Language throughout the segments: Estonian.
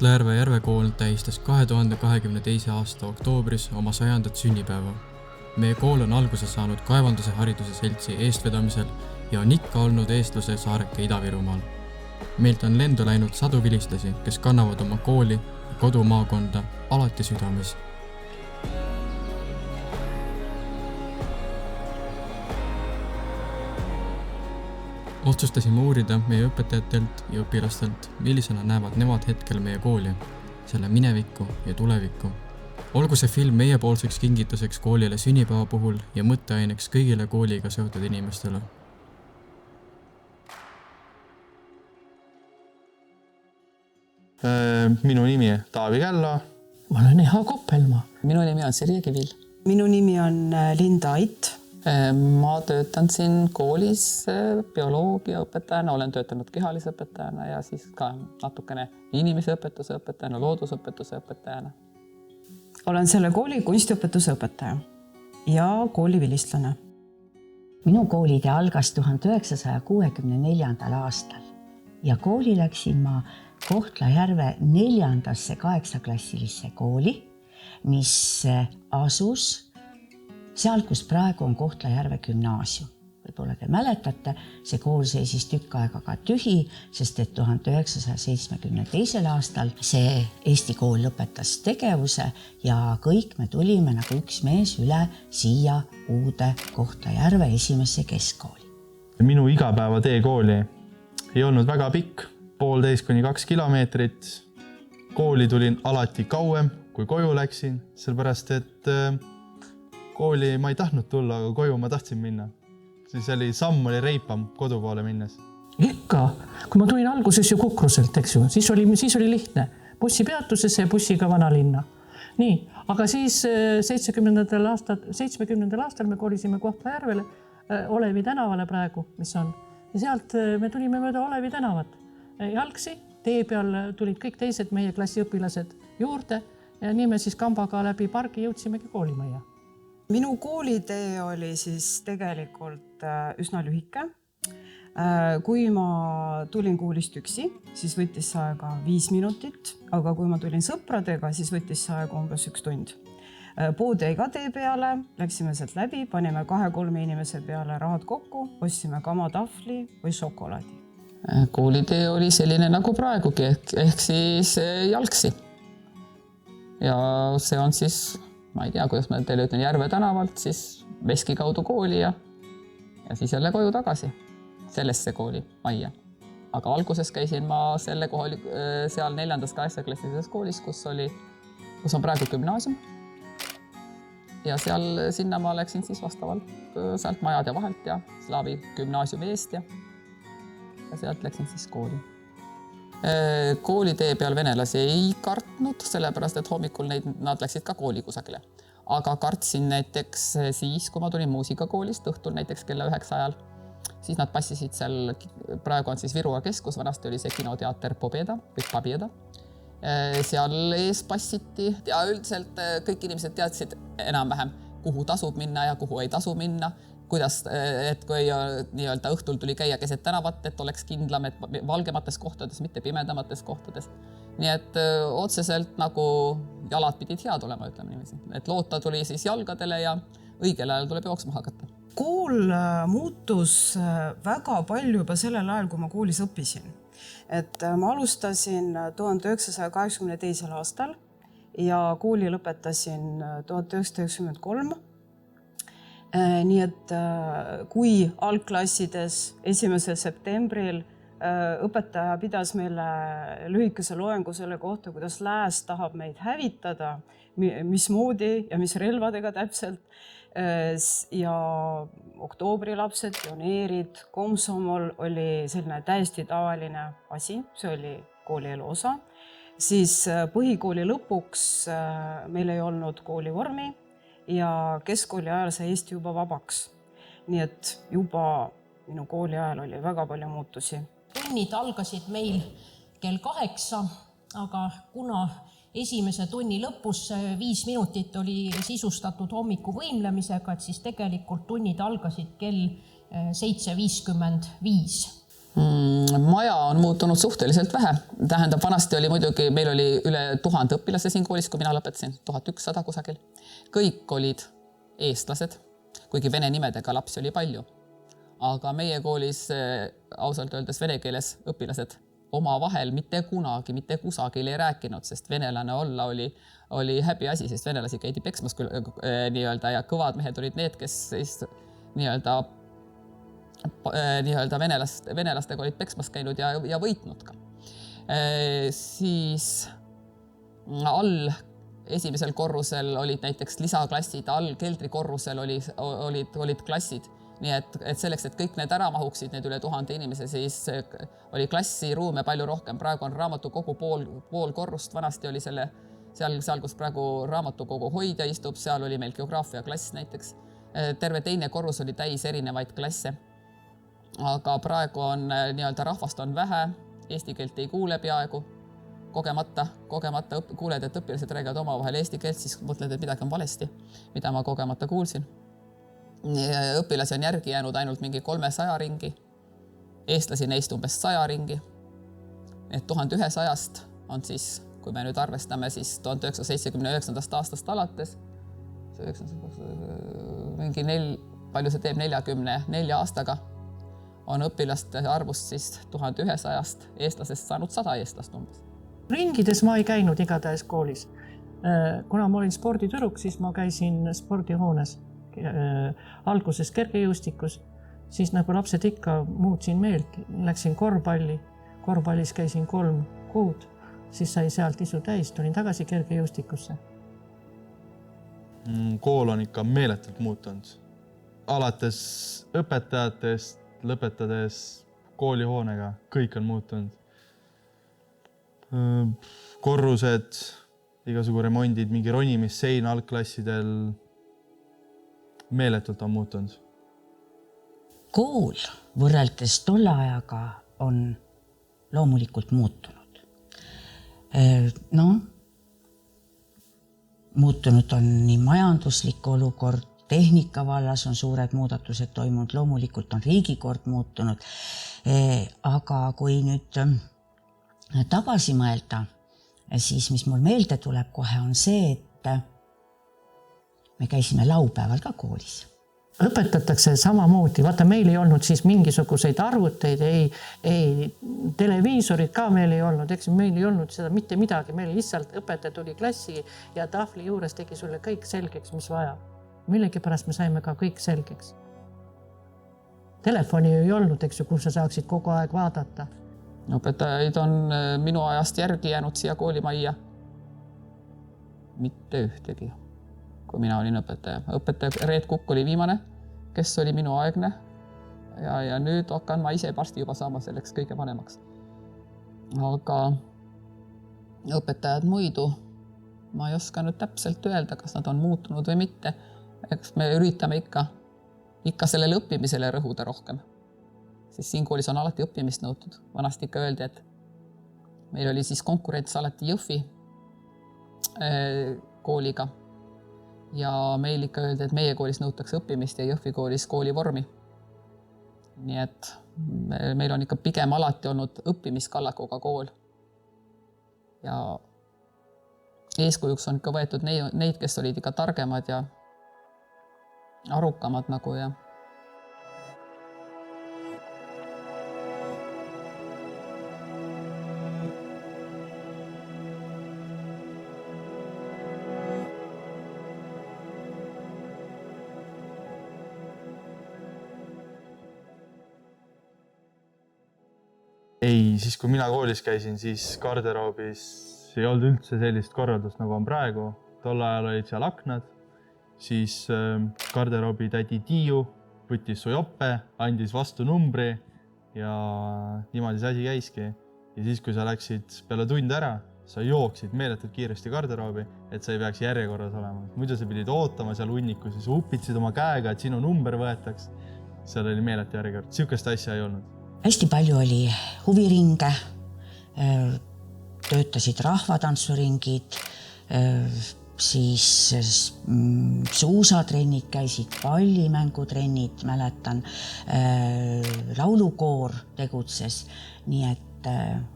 Kohtla-Järve Järvekool tähistas 2022. aasta oktoobris oma 100. sünnipäeva. Meie kool on alguse saanud Kaevanduse Hariduse Seltsi eestvedamisel ja on ikka olnud eestluse saareke Ida-Virumaal. Meilt on lendu läinud sadu vilistlasi, kes kannavad oma kooli ja kodumaakonda alati südames. Otsustasime uurida meie õpetajatelt ja õpilastelt, millisena näevad nemad hetkel meie kooli, selle minevikku ja tulevikku. Olgu see film meiepoolseks kingituseks koolile sünnipäeva puhul ja mõtteaineks kõigile kooliga seotud inimestele. Minu nimi on Taavi Källo. Ma olen Eha Koppelmaa. Minu nimi on Sirje Kivil. Minu nimi on Linda Ait. Ma töötan siin koolis bioloogiaõpetajana, olen töötanud kehalisõpetajana ja siis ka natukene inimeseõpetuse õpetajana, loodusõpetuse õpetajana. Olen selle kooli kunstiõpetuse õpetaja ja koolivilistlane. Minu koolitee algas 1964. aastal ja kooli läksin ma Kohtla-Järve 4. 8-klassilisse kooli, mis asus seal, kus praegu on Kohtla-Järve gümnaasium. Võib-olla te mäletate, see kool seisis tükk aega ka tühi, sest et 1972. aastal see Eesti kool lõpetas tegevuse ja kõik me tulime nagu üks mees üle siia uude Kohtla-Järve esimesse keskkooli. Minu igapäeva tee kooli ei olnud väga pikk, 1,5–2 kilomeetrit. Kooli tulin alati kauem, kui koju läksin, sellepärast et kooli ma ei tahtnud tulla, aga koju ma tahtsin minna. Siis samm oli reipam kodu poole minnes. Ikka, kui ma tulin alguses ju Kukruselt, eks ju, siis oli lihtne. Bussi peatusesse ja bussiga Vanalinna. Nii, aga siis 70. aastal me kolisime Kohtla-Järvele Olevi tänavale praegu, mis on. Ja sealt me tulime mööda Olevi tänavat jalgsi. Tee peal tulid kõik teised meie klassiõpilased juurde ja nii me siis kambaga läbi pargi jõudsimegi koolimajja. Minu koolitee oli siis tegelikult üsna lühike. Kui ma tulin koolist üksi, siis võttis see aega 5 minutit, aga kui ma tulin sõpradega, siis võttis see aega umbes 1 tund. Pood jäi ka tee peale, läksime sealt läbi, panime 2-3 inimese peale rahad kokku, ostsime kamatahvli või šokolaadi. Koolitee oli selline nagu praegugi, ehk siis jalgsi. Ja see on siis, ma ei tea, kuidas ma teile ütlen, Järve tänavalt, siis Veski kaudu kooli ja siis jälle koju tagasi sellesse kooli majja. Aga alguses käisin ma seal 4. 8-klassilises koolis, kus on praegu gümnaasium. Ja sinna ma läksin siis vastavalt sealt majade vahelt ja Slaavi gümnaasiumi eest ja sealt läksin siis kooli. Koolitee peal venelasi ei kartnud, sellepärast et hommikul nad läksid ka kooli kusagile. Aga kartsin näiteks siis, kui ma tulin muusikakoolist õhtul näiteks kella 9 ajal, siis nad passisid seal, praegu on siis Viruga keskus, vanasti oli see kinoteater Pobeda või Pabieda. Seal ees passiti ja üldiselt kõik inimesed teadsid enam-vähem, kuhu tasub minna ja kuhu ei tasu minna. Kuidas, et kui nii-öelda õhtul tuli käia keset tänavat, et oleks kindlam, et valgemates kohtades, mitte pimedamates kohtades. Nii et otseselt nagu jalad pidid head olema, ütleme niiviisi. Et loota tuli siis jalgadele ja õigel ajal tuleb jooksma hakata. Kool muutus väga palju juba sellel ajal, kui ma koolis õppisin. Et ma alustasin 1982. aastal ja kooli lõpetasin 1993. Nii et kui algklassides 1. septembril õpetaja pidas meile lühikese loengu selle kohta, kuidas lääs tahab meid hävitada, mismoodi ja mis relvadega täpselt, ja oktoobrilapsed, pioneerid, komsomol oli selline täiesti tavaline asi, see oli koolielu osa, siis põhikooli lõpuks meil ei olnud koolivormi, ja keskkooli ajal sai Eesti juba vabaks. Nii et juba minu kooli ajal oli väga palju muutusi. Tunnid algasid meil kell 8, aga kuna esimese tunni lõpus 5 minutit oli sisustatud hommiku võimlemisega, et siis tegelikult tunnid algasid kell 7:55. Maja on muutunud suhteliselt vähe. Tähendab, vanasti oli muidugi, meil oli üle 1000 õpilase siin koolis, kui mina lõpetasin, 1100 kusagil. Kõik olid eestlased, kuigi vene nimedega lapsi oli palju. Aga meie koolis ausalt öeldes vene keeles õpilased omavahel mitte kunagi, mitte kusagil ei rääkinud, sest venelane olla oli häbi asi, sest venelasi käidi peksmas nii-öelda ja kõvad mehed olid need, kes siis nii-öelda venelastega olid peksmas käinud ja võitnud ka. Siis all esimesel korrusel olid näiteks lisaklassid, all keldrikorrusel olid klassid. Nii et selleks, et kõik need ära mahuksid, need üle 1000 inimese, siis oli klassiruume palju rohkem. Praegu on raamatukogu pool korrust, vanasti oli seal, kus praegu raamatukogu hoidja istub, seal oli meil geograafia klass näiteks. Terve teine korrus oli täis erinevaid klasse. Aga praegu on nii-öelda rahvast on vähe, eesti keelt ei kuule peaaegu, kogemata kuuled, et õpilased räägivad omavahel eesti keelt, siis mõtled, et midagi on valesti, mida ma kogemata kuulsin. Õpilasi on järgi jäänud ainult mingi 300 ringi, eestlasi neist umbes 100 ringi. Et 1100-st on siis, kui me nüüd arvestame, siis 1979. aastast alates, palju see teeb 44 aastaga, on õpilaste arvust siis 1100-st eestlasest saanud 100 eestlast umbes. Ringides ma ei käinud igatahes koolis. Kuna ma olin sporditüdruk, siis ma käisin spordihoones. Alguses kergejõustikus, siis nagu lapsed ikka muutsin meelt, läksin korvpalli, korvpallis käisin 3 kuud, siis sai sealt isu täis, tulin tagasi kergejõustikusse. Kool on ikka meeletult muutunud. Alates õpetajatest, lõpetades koolihoonega, kõik on muutunud. Korrused, igasugu remondid, mingi ronimissein algklassidel, meeletult on muutunud. Kool võrreldes tolle ajaga on loomulikult muutunud. Muutunud on nii majanduslik olukord, tehnika vallas on suured muudatused toimunud, loomulikult on riigikord muutunud. Aga kui nüüd tagasi mõelda, siis mis mul meelde tuleb kohe on see, et me käisime laupäeval ka koolis. Õpetatakse samamoodi. Vaata, meil ei olnud siis mingisuguseid arvuteid, ei televiisorid ka meil ei olnud. Eks meil ei olnud seda mitte midagi. Meil lihtsalt õpetaja tuli klassi ja tahvli juures tegi sulle kõik selgeks, mis vaja. Millegipärast me saime ka kõik selgeks. Telefoni ei olnud, eks ju, kus sa saaksid kogu aeg vaadata. Õpetajaid on minu ajast järgi jäänud siia koolimajja. Mitte ühtegi. Kui mina olin õpetaja. Õpetaja Reet Kukk oli viimane, kes oli minu aegne ja nüüd hakkan ma ise varsti juba saama selleks kõige vanemaks. Aga õpetajad muidu, ma ei oska nüüd täpselt öelda, kas nad on muutunud või mitte. Eks me üritame ikka sellele õppimisele rõhuda rohkem. Siis siin koolis on alati õppimist nõutud. Vanasti ikka öeldi, et meil oli siis konkurents alati Jõhvi kooliga. Ja meil ikka öeldi, et meie koolis nõutakse õppimist ja Jõhvi koolis koolivormi. Nii et meil on ikka pigem alati olnud õppimiskallakuga kool. Ja eeskujuks on ikka võetud neid, kes olid ikka targemad ja arukamad nagu ja Ei, siis kui mina koolis käisin, siis garderoobis ei olnud üldse sellist korraldust, nagu on praegu. Tol ajal olid seal aknad, siis garderoobi tädi Tiiu võttis su joppe, andis vastu numbri ja niimoodi see asi käiski. Ja siis, kui sa läksid peale tund ära, sa jooksid meeletult kiiresti garderoobi, et sa ei peaks järjekorras olema. Muidu sa pidid ootama seal hunnikus ja sa upitsid oma käega, et sinu number võetaks. Seal oli meeletu järjekord. Sihukest asja ei olnud. Hästi palju oli huviringe, töötasid rahvatantsuringid, siis suusatrennid käisid, pallimängutrennid, mäletan, laulukoor tegutses, nii et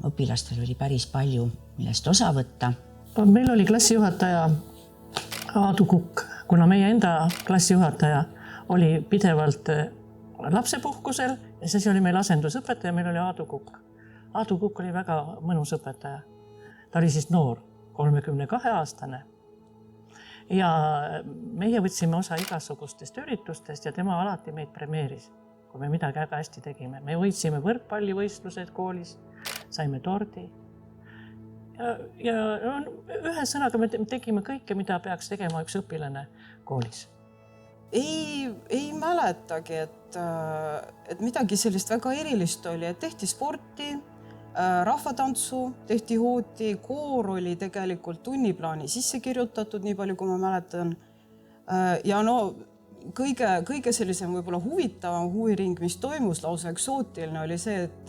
õpilastel oli päris palju, millest osa võtta. Meil oli klassijuhataja Aadu Kukk, kuna meie enda klassijuhataja oli pidevalt lapsepuhkusel ja siis oli meil asendusõpetaja, meil oli Aadu Kukk. Aadu Kukk oli väga mõnus õpetaja. Ta oli siis noor, 32-aastane. Ja meie võtsime osa igasugustest üritustest ja tema alati meid premeeris, kui me midagi väga hästi tegime. Me võitsime võrkpallivõistlused koolis, saime tordi. Ja ühe sõnaga me tegime kõike, mida peaks tegema üks õpilane koolis. Ei mäletagi, et midagi sellist väga erilist oli, et tehti sporti, rahvatantsu, tehti hooti, koor oli tegelikult tunniplaani sisse kirjutatud, nii palju kui ma mäletan. Ja kõige sellisem võib-olla huvitavam huviring, mis toimus, lausa eksootiline, oli see, et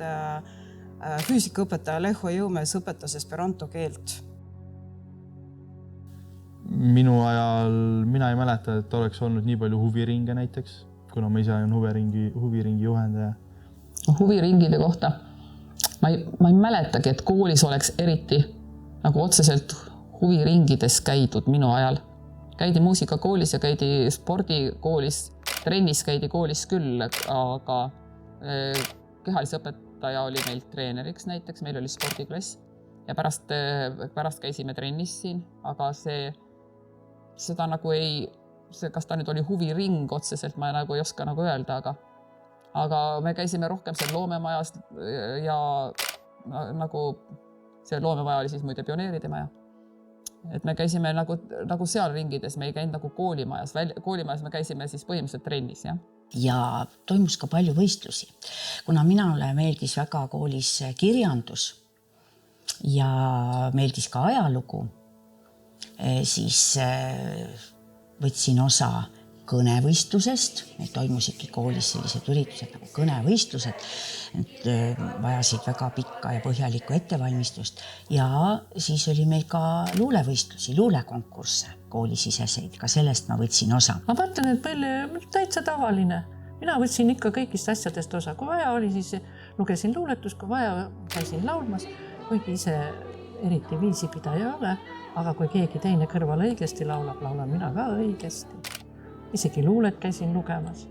füüsikaõpetaja Leho Jõumees õpetas esperanto keelt. Minu ajal mina ei mäleta, et oleks olnud nii palju huviringe näiteks, kuna ma ise olen huviringi juhendaja. Huviringide kohta ma ei mäletagi, et koolis oleks eriti nagu otseselt huviringides käidud minu ajal. Käidi muusikakoolis ja käidi spordikoolis, trennis käidi koolis küll, aga kehalisõpetaja oli meil treeneriks näiteks, meil oli spordiklass ja pärast käisime trennis siin, aga seda nagu kas ta nüüd oli huviring otseselt, ma nagu ei oska nagu öelda, aga me käisime rohkem seal loomemajas ja nagu see loomemaja oli siis muide pioneeride maja. Et me käisime nagu seal ringides, me ei käinud nagu koolimajas. Koolimajas me käisime siis põhimõtteliselt trennis, jah. Ja toimus ka palju võistlusi, kuna minule meeldis väga koolis kirjandus ja meeldis ka ajalugu, siis võtsin osa kõnevõistlusest. Meil toimusidki koolis sellised üritused nagu kõnevõistlused. Vajasid väga pikka ja põhjalikku ettevalmistust. Ja siis oli meil ka luulevõistlusi, luulekonkursse koolisiseseid. Ka sellest ma võtsin osa. Ma mõtlen, et meil täitsa tavaline. Mina võtsin ikka kõigist asjadest osa. Kui vaja oli, siis lugesin luuletus, kui vaja käisin laulmas. Kuigi ise eriti viisipidaja ei ole, aga kui keegi teine kõrval õigesti laulab, laulan mina ka õigesti. Isegi luulet käisin lugemas.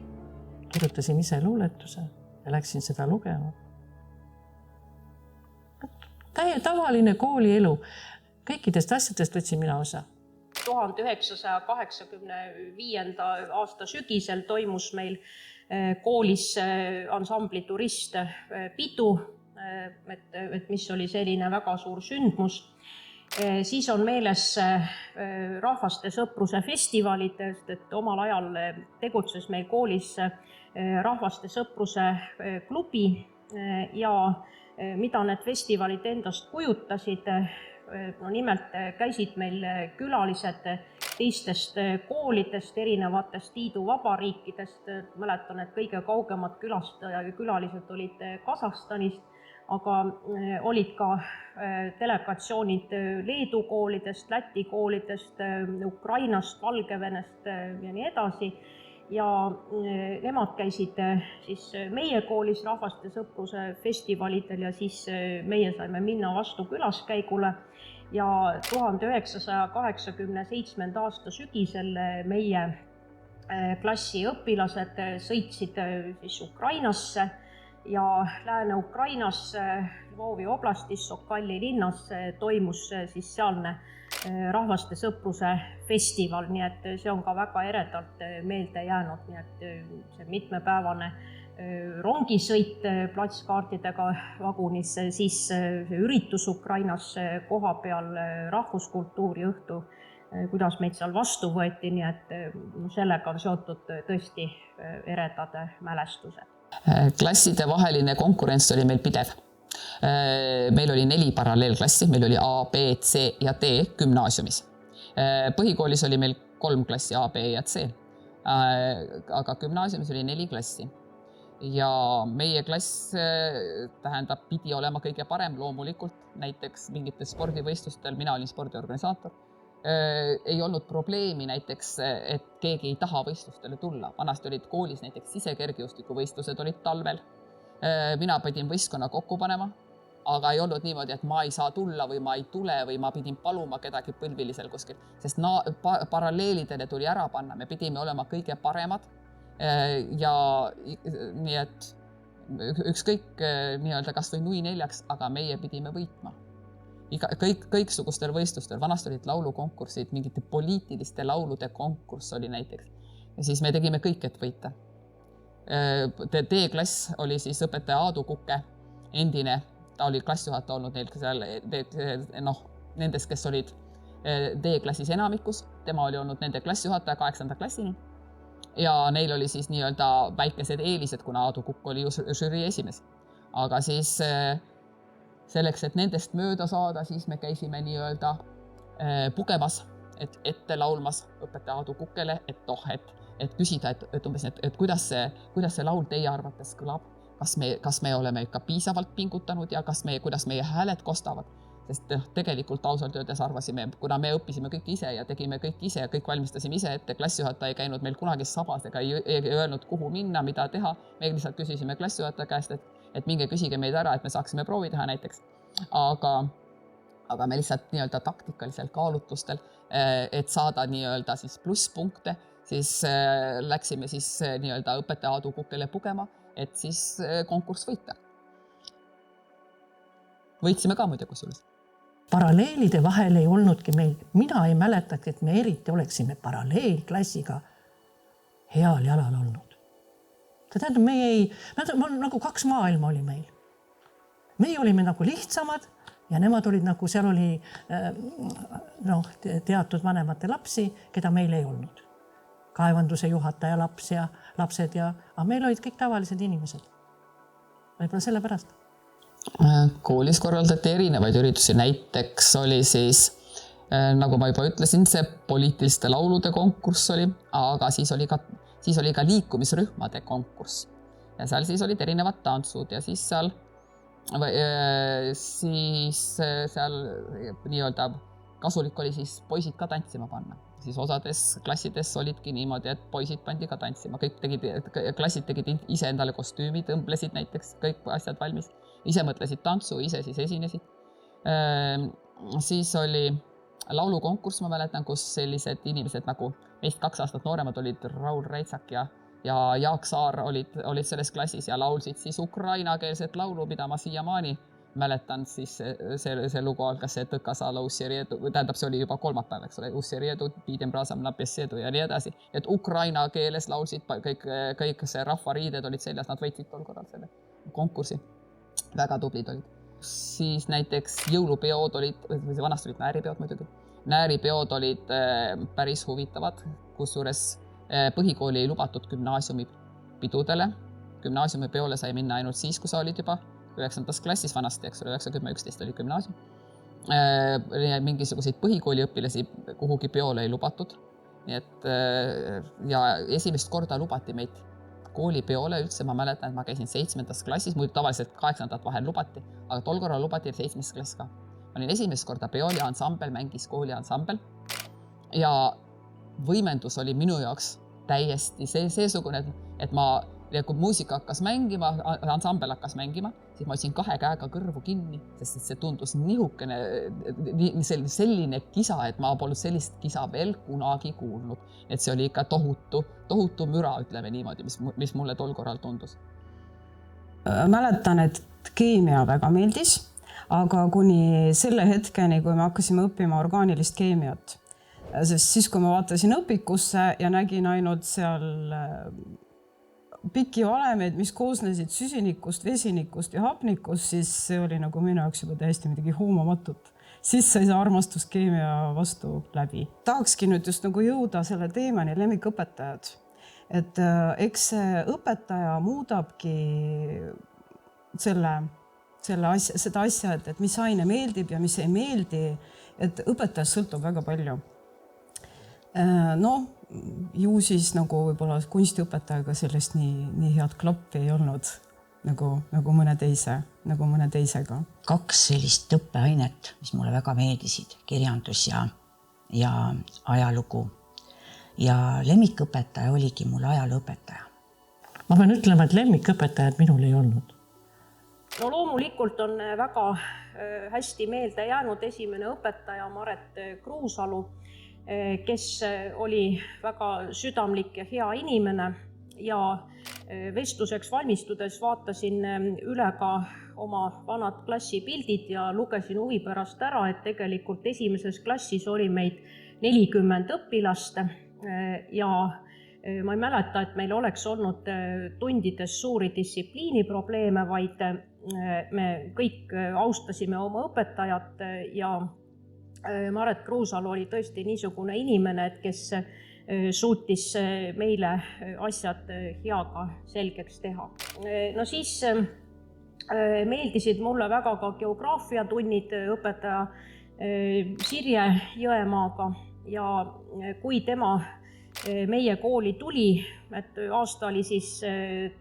Kirjutasin ise luuletuse ja läksin seda lugema. Tavaline koolielu. Kõikidest asjadest võtsin mina osa. 1985. aasta sügisel toimus meil koolis ansambli Turist pidu, et mis oli selline väga suur sündmus. Siis on meeles rahvaste sõpruse festivalid, et omal ajal tegutses meil koolis rahvaste sõpruse klubi ja mida need festivalid endast kujutasid. No nimelt käisid meil külalised teistest koolidest, erinevatest liiduvabariikidest. Mäletan, et kõige kaugemad külalised olid Kasahstanist, aga olid ka delegatsioonid Leedu koolidest, Läti koolidest, Ukrainast, Valgevenest ja nii edasi. Ja nemad käisid siis meie koolis rahvaste sõpruse festivalidel ja siis meie saime minna vastu külaskäigule. Ja 1987. aasta sügisel meie klassi õpilased sõitsid siis Ukrainasse ja Lääne-Ukrainas Lvovi oblastis Sokalli linnas toimus siis sealne rahvaste sõpruse festival, nii et see on ka väga eredalt meelde jäänud, nii et see mitmepäevane rongisõit platskaartidega vagunis, siis see üritus Ukrainas koha peal rahvuskultuuri õhtu, kuidas meid seal vastu võeti, nii et sellega on seotud tõesti eredad mälestused. Klasside vaheline konkurents oli meil pidev. Meil oli 4 paralleelklassi, meil oli A, B, C ja D gümnaasiumis. Põhikoolis oli meil 3 klassi A, B ja C, aga gümnaasiumis oli 4 klassi. Ja meie klass pidi olema kõige parem loomulikult, näiteks mingites spordivõistlustel, mina olin spordiorganisaator, ei olnud probleemi näiteks, et keegi ei taha võistlustele tulla. Vanasti olid koolis näiteks sisekergejõustikuvõistlused olid talvel. Mina pidin võistkonna kokku panema, aga ei olnud niimoodi, et ma ei saa tulla või ma ei tule või ma pidin paluma kedagi põlvilisel kuskil, sest paralleelidele tuli ära panna, me pidime olema kõige paremad. Ja nii, et ükskõik nii-öelda kas või nui neljaks, aga meie pidime võitma. Kõiksugustel võistlustel, vanasti olid laulukonkursid, mingite poliitiliste laulude konkurss oli näiteks. Ja siis me tegime kõik, et võita. D-klass oli siis õpetaja Aadu Kukke, endine, ta oli klassijuhataja olnud neil seal, nendest, kes olid D-klassis enamikus, tema oli olnud nende klassijuhataja 8. klassini ja neil oli siis nii-öelda väikesed eelised, kuna Aadu Kukk oli ju žürii esimees. Aga siis selleks, et nendest mööda saada, siis me käisime nii-öelda pugemas, ette laulmas õpetaja Aadu Kukkele, et küsida, et umbes, et kuidas see laul teie arvates kõlab, kas me oleme ikka piisavalt pingutanud ja kuidas meie hääled kostavad. Sest tegelikult ausalt öeldes arvasime, kuna me õppisime kõik ise ja tegime kõik ise ja kõik valmistasime ise ette, klassijuhataja ei käinud meil kunagi sabas ega ei öelnud, kuhu minna, mida teha. Me lihtsalt küsisime klassijuhataja käest, et minge küsige meid ära, et me saaksime proovi teha näiteks. Aga me lihtsalt nii-öelda taktikalisel kaalutlustel, et saada nii-öelda siis plusspunkte, siis läksime siis nii-öelda õpetaja Aadu Kukkele pugema, et siis konkurss võita. Võitsime ka muide kusjuures. Paralleelide vahel ei olnudki meil, mina ei mäletagi, et me eriti oleksime paralleelklassiga heal jalal olnud. Ta tähendab, nagu kaks maailma oli meil. Meie olime nagu lihtsamad ja nemad olid nagu, seal oli teatud vanemate lapsi, keda meil ei olnud. Kaevanduse juhataja laps ja lapsed aga meil olid kõik tavalised inimesed. Võib-olla selle pärast. Koolis korraldati erinevaid üritusi, näiteks oli siis, nagu ma juba ütlesin, see poliitiliste laulude konkurss oli, aga siis oli ka liikumisrühmade konkurss. Ja seal siis olid erinevad tantsud ja siis seal nii-öelda kasulik oli siis poisid ka tantsima panna. Siis osades klassides olidki niimoodi, et poisid pandi ka tantsima. Klassid tegid ise endale kostüümi, tõmblesid näiteks, kõik asjad valmis. Ise mõtlesid tantsu, ise siis esinesid. Siis oli laulukonkurss, ma mäletan, kus sellised inimesed nagu meist 2 aastat nooremad olid Raul Reitsak ja Jaak Saar olid selles klassis ja laulsid siis ukrainakeelset laulu, mida ma siiamaani mäletan, siis see lugu algas see Tõkasala Ussieriedu, tähendab, see oli juba kolmapäev, eks ole, Ussieriedu, Piidem Brasam, Napjessedu ja nii edasi. Et ukraina keeles laulsid, kõik see rahvariided olid seljas, nad võitsid tol korral selle konkursi. Väga tublid olid. Siis näiteks jõulupeod olid, vanast olid nääripeod muidugi. Nääripeod olid päris huvitavad, kusjuures põhikooli ei lubatud gümnaasiumi pidudele. Gümnaasiumi peole sai minna ainult siis, kui sa olid juba 9. klassis vanasti, eks ole, 9-10-11 oli gümnaasium. Mingisuguseid põhikooli õpilasi kuhugi peole ei lubatud. Nii et, ja esimest korda lubati meid koolipeole üldse, ma mäletan, et ma käisin 7. klassis, muidu tavaliselt 8. vahel lubati, aga tol korral lubati 7. klass ka. Ma olin esimest korda peol ja ansambel mängis kooli ansambel ja võimendus oli minu jaoks täiesti seesugune, et kui muusika hakkas mängima, ansambel hakkas mängima, siis ma otsin 2 käega kõrvu kinni, sest see tundus nihukene, selline kisa, et ma polnud sellist kisa veel kunagi kuulnud. Et see oli ikka tohutu müra, ütleme niimoodi, mis mulle tol korral tundus. Mäletan, et keemia väga meeldis, aga kuni selle hetkeni, kui me hakkasime õppima orgaanilist keemiat, sest siis, kui ma vaatasin õpikusse ja nägin ainult seal pikki valemeid, mis koosnesid süsinikust, vesinikust ja hapnikust, siis see oli nagu minu jaoks juba täiesti midagi hoomamatut. Siis sai see armastus keemia vastu läbi. Tahakski nüüd just nagu jõuda selle teemani lemmikõpetajad. Et eks see õpetaja muudabki seda asja, et mis aine meeldib ja mis ei meeldi, et õpetajast sõltub väga palju. Ju siis nagu võib-olla kunstiõpetajaga sellest nii head klappi ei olnud nagu mõne teisega. 2 sellist õppeainet, mis mulle väga meeldisid, kirjandus ja ja ajalugu. Ja lemmikõpetaja oligi mul ajalooõpetaja. Ma pean ütlema, et lemmikõpetajad minul ei olnud. No loomulikult on väga hästi meelde jäänud esimene õpetaja Maret Kruusalu, kes oli väga südamlik ja hea inimene ja vestluseks valmistudes vaatasin üle ka oma vanad klassipildid ja lugesin huvi pärast ära, et tegelikult esimeses klassis oli meid 40 õpilast ja ma ei mäleta, et meil oleks olnud tundides suuri distsipliiniprobleeme, vaid me kõik austasime oma õpetajat ja Maret Kruusalu oli tõesti niisugune inimene, et kes suutis meile asjad heaga selgeks teha. No siis meeldisid mulle väga ka geograafiatunnid õpetaja Sirje Jõemaaga ja kui tema meie kooli tuli, et aasta oli siis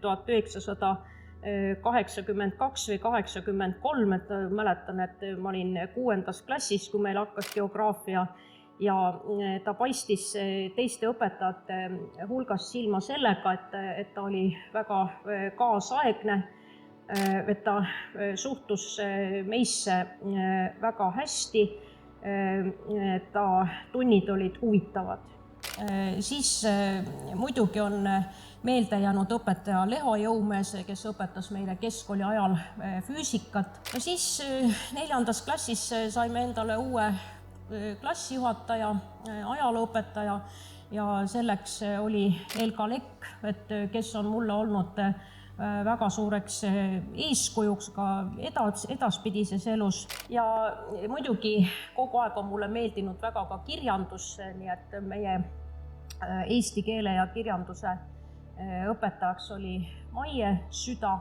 1982 või 83, et mäletan, et ma olin 6. klassis, kui meil hakkas geograafia ja ta paistis teiste õpetajate hulgas silma sellega, et ta oli väga kaasaegne, et ta suhtus meisse väga hästi, ta tunnid olid huvitavad. Siis muidugi on meelde jäänud õpetaja Leho Jõumees, kes õpetas meile keskkooli ajal füüsikat. Siis 4. klassis saime endale uue klassijuhataja, ajalooõpetaja ja selleks oli Elka Lekk, kes on mulle olnud väga suureks eeskujuks ka edaspidises elus ja muidugi kogu aeg on mulle meeldinud väga ka kirjandus, nii et meie eesti keele ja kirjanduse õpetajaks oli Maie Süda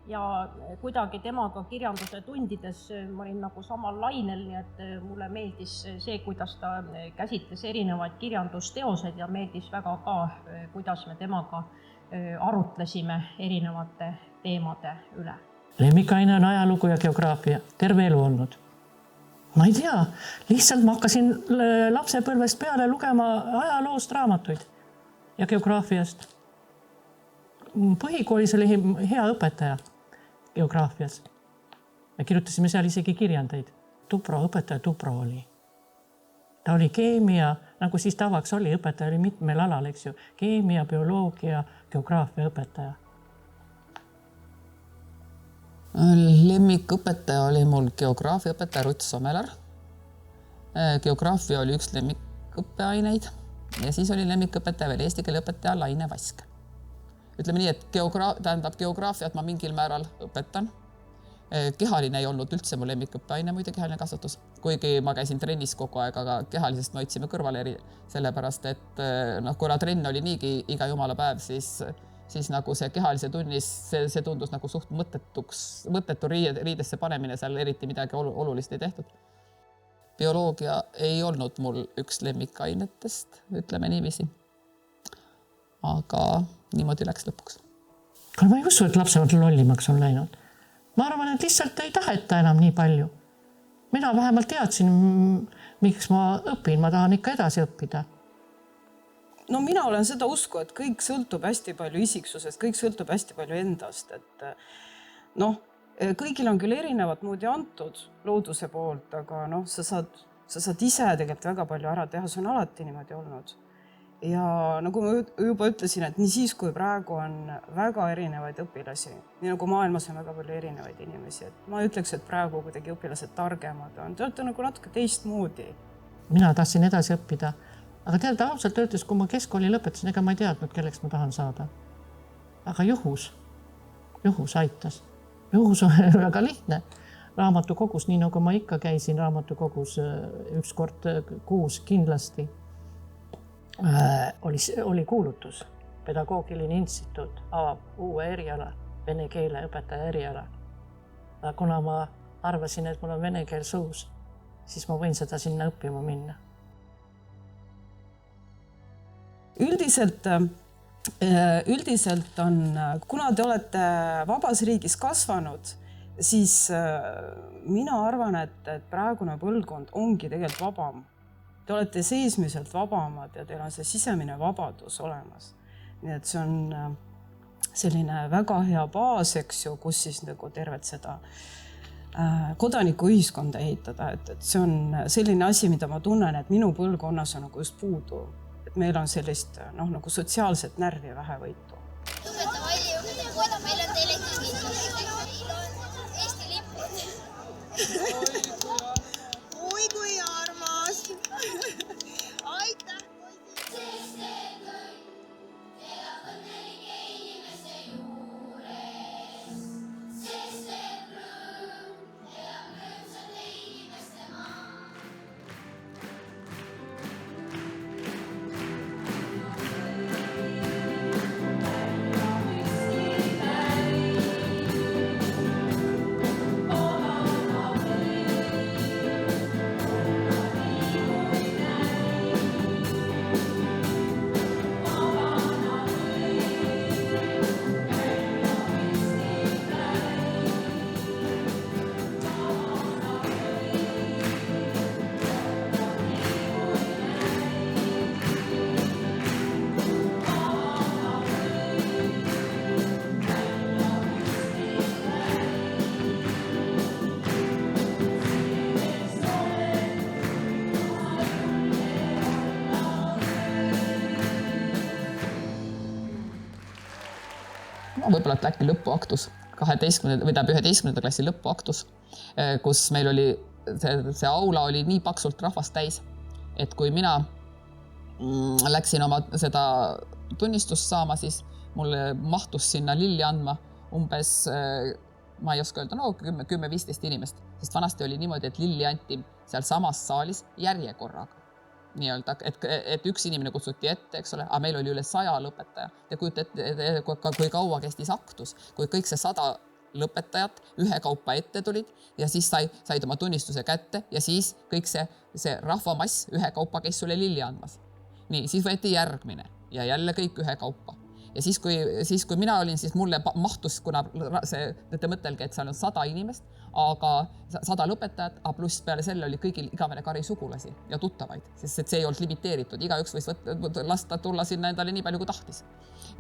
ja kuidagi temaga kirjanduse tundides ma olin nagu samal lainel, nii et mulle meeldis see, kuidas ta käsitles erinevaid kirjandusteoseid ja meeldis väga ka, kuidas me temaga arutlesime erinevate teemade üle. Lemmikaine on ajalugu ja geograafia, terve elu olnud. Ma ei tea, lihtsalt ma hakkasin lapsepõlvest peale lugema ajaloost raamatuid ja geograafiast. Põhikoolis oli hea õpetaja geograafias. Me kirjutasime seal isegi kirjandeid. Õpetaja Tubro oli. Ta oli keemia, nagu siis tavaks oli, õpetaja oli mitmel alal, eks ju. Keemia, bioloogia, geograafia õpetaja. Lemmikõpetaja oli mul geograafiaõpetaja Rutt Somelar. Geograafia oli üks lemmikõppeaineid ja siis oli lemmikõpetaja veel eesti keele õpetaja Laine Vask. Ütleme nii, et geograafiat ma mingil määral õpetan. Kehaline ei olnud üldse mu lemmikõppeaine, muide kehaline kasvatus. Kuigi ma käisin trennis kogu aeg, aga kehalisest me otsime kõrvale sellepärast, et kuna trenn oli niigi iga jumala päev, siis nagu see kehalise tunnis, see tundus nagu suht mõttetu riidesse panemine, seal eriti midagi olulist ei tehtud. Bioloogia ei olnud mul üks lemmikainetest, ütleme niiviisi. Aga niimoodi läks lõpuks. Ma ei usu, et lapsemad lollimaks on läinud. Ma arvan, et lihtsalt ei taheta enam nii palju. Mina vähemalt teadsin, miks ma õpin, ma tahan ikka edasi õppida. No mina olen seda usku, et kõik sõltub hästi palju isiksusest, kõik sõltub hästi palju endast, et kõigil on küll erinevat moodi antud looduse poolt, aga sa saad ise tegelikult väga palju ära teha, see on alati niimoodi olnud. Ja nagu ma juba ütlesin, et nii siis, kui praegu on väga erinevaid õpilasi, nii nagu maailmas on väga palju erinevaid inimesi, et ma ütleks, et praegu kuidagi õpilased targemad on, te olete nagu natuke teistmoodi. Mina tahtsin edasi õppida. Aga tead, ausalt öeldes, kui ma keskkooli lõpetasin, ega ma ei teadnud, kelleks ma tahan saada. Aga juhus aitas. Juhus on väga lihtne. Raamatukogus, nii nagu ma ikka käisin raamatukogus üks kord kuus kindlasti, oli kuulutus. Pedagoogiline instituut avab uue eriala, vene keele õpetaja eriala. Aga kuna ma arvasin, et mul on vene keel suus, siis ma võin seda sinna õppima minna. Üldiselt on, kuna te olete vabas riigis kasvanud, siis mina arvan, et praegune põlvkond ongi tegelikult vabam te olete seesmiselt vabamad ja teil on see sisemine vabadus olemas. Nii et see on selline väga hea baas, eks ju, kus siis nagu tervet seda kodanikuühiskonda ehitada, et see on selline asi, mida ma tunnen, et minu põlvkonnas on nagu just puudu. Et meil on sellist nagu sotsiaalset närvi vähevõitu. Õpetaja Valli, õpetaja Koida, meil on teile kingitus. Meil on Eesti lipud. Oi kui armas! Aitäh! Võib-olla äkki lõpuaktus, 11. klassi lõpuaktus, kus meil oli, see aula oli nii paksult rahvast täis, et kui mina läksin oma seda tunnistust saama, siis mulle mahtus sinna lilli andma umbes, ma ei oska öelda, 10-15 inimest, sest vanasti oli niimoodi, et lilli anti seal samas saalis järjekorraga. Nii-öelda, et üks inimene kutsuti ette, eks ole, aga meil oli üle 100 lõpetaja. Te kujute ette, kui kaua kestis aktus, kui kõik see 100 lõpetajat ühe kaupa ette tulid ja siis said oma tunnistuse kätte ja siis kõik see rahvamass ühe kaupa käis sulle lilli andmas. Nii, siis võeti järgmine ja jälle kõik ühe kaupa. Ja siis kui mina olin, siis mulle mahtus, kuna te mõtelge, et seal on 100 inimest, aga 100 lõpetajat, aga pluss peale selle oli kõigil igavene kari sugulasi ja tuttavaid, sest see ei olnud limiteeritud. Igaüks võis lasta tulla sinna endale nii palju, kui tahtis.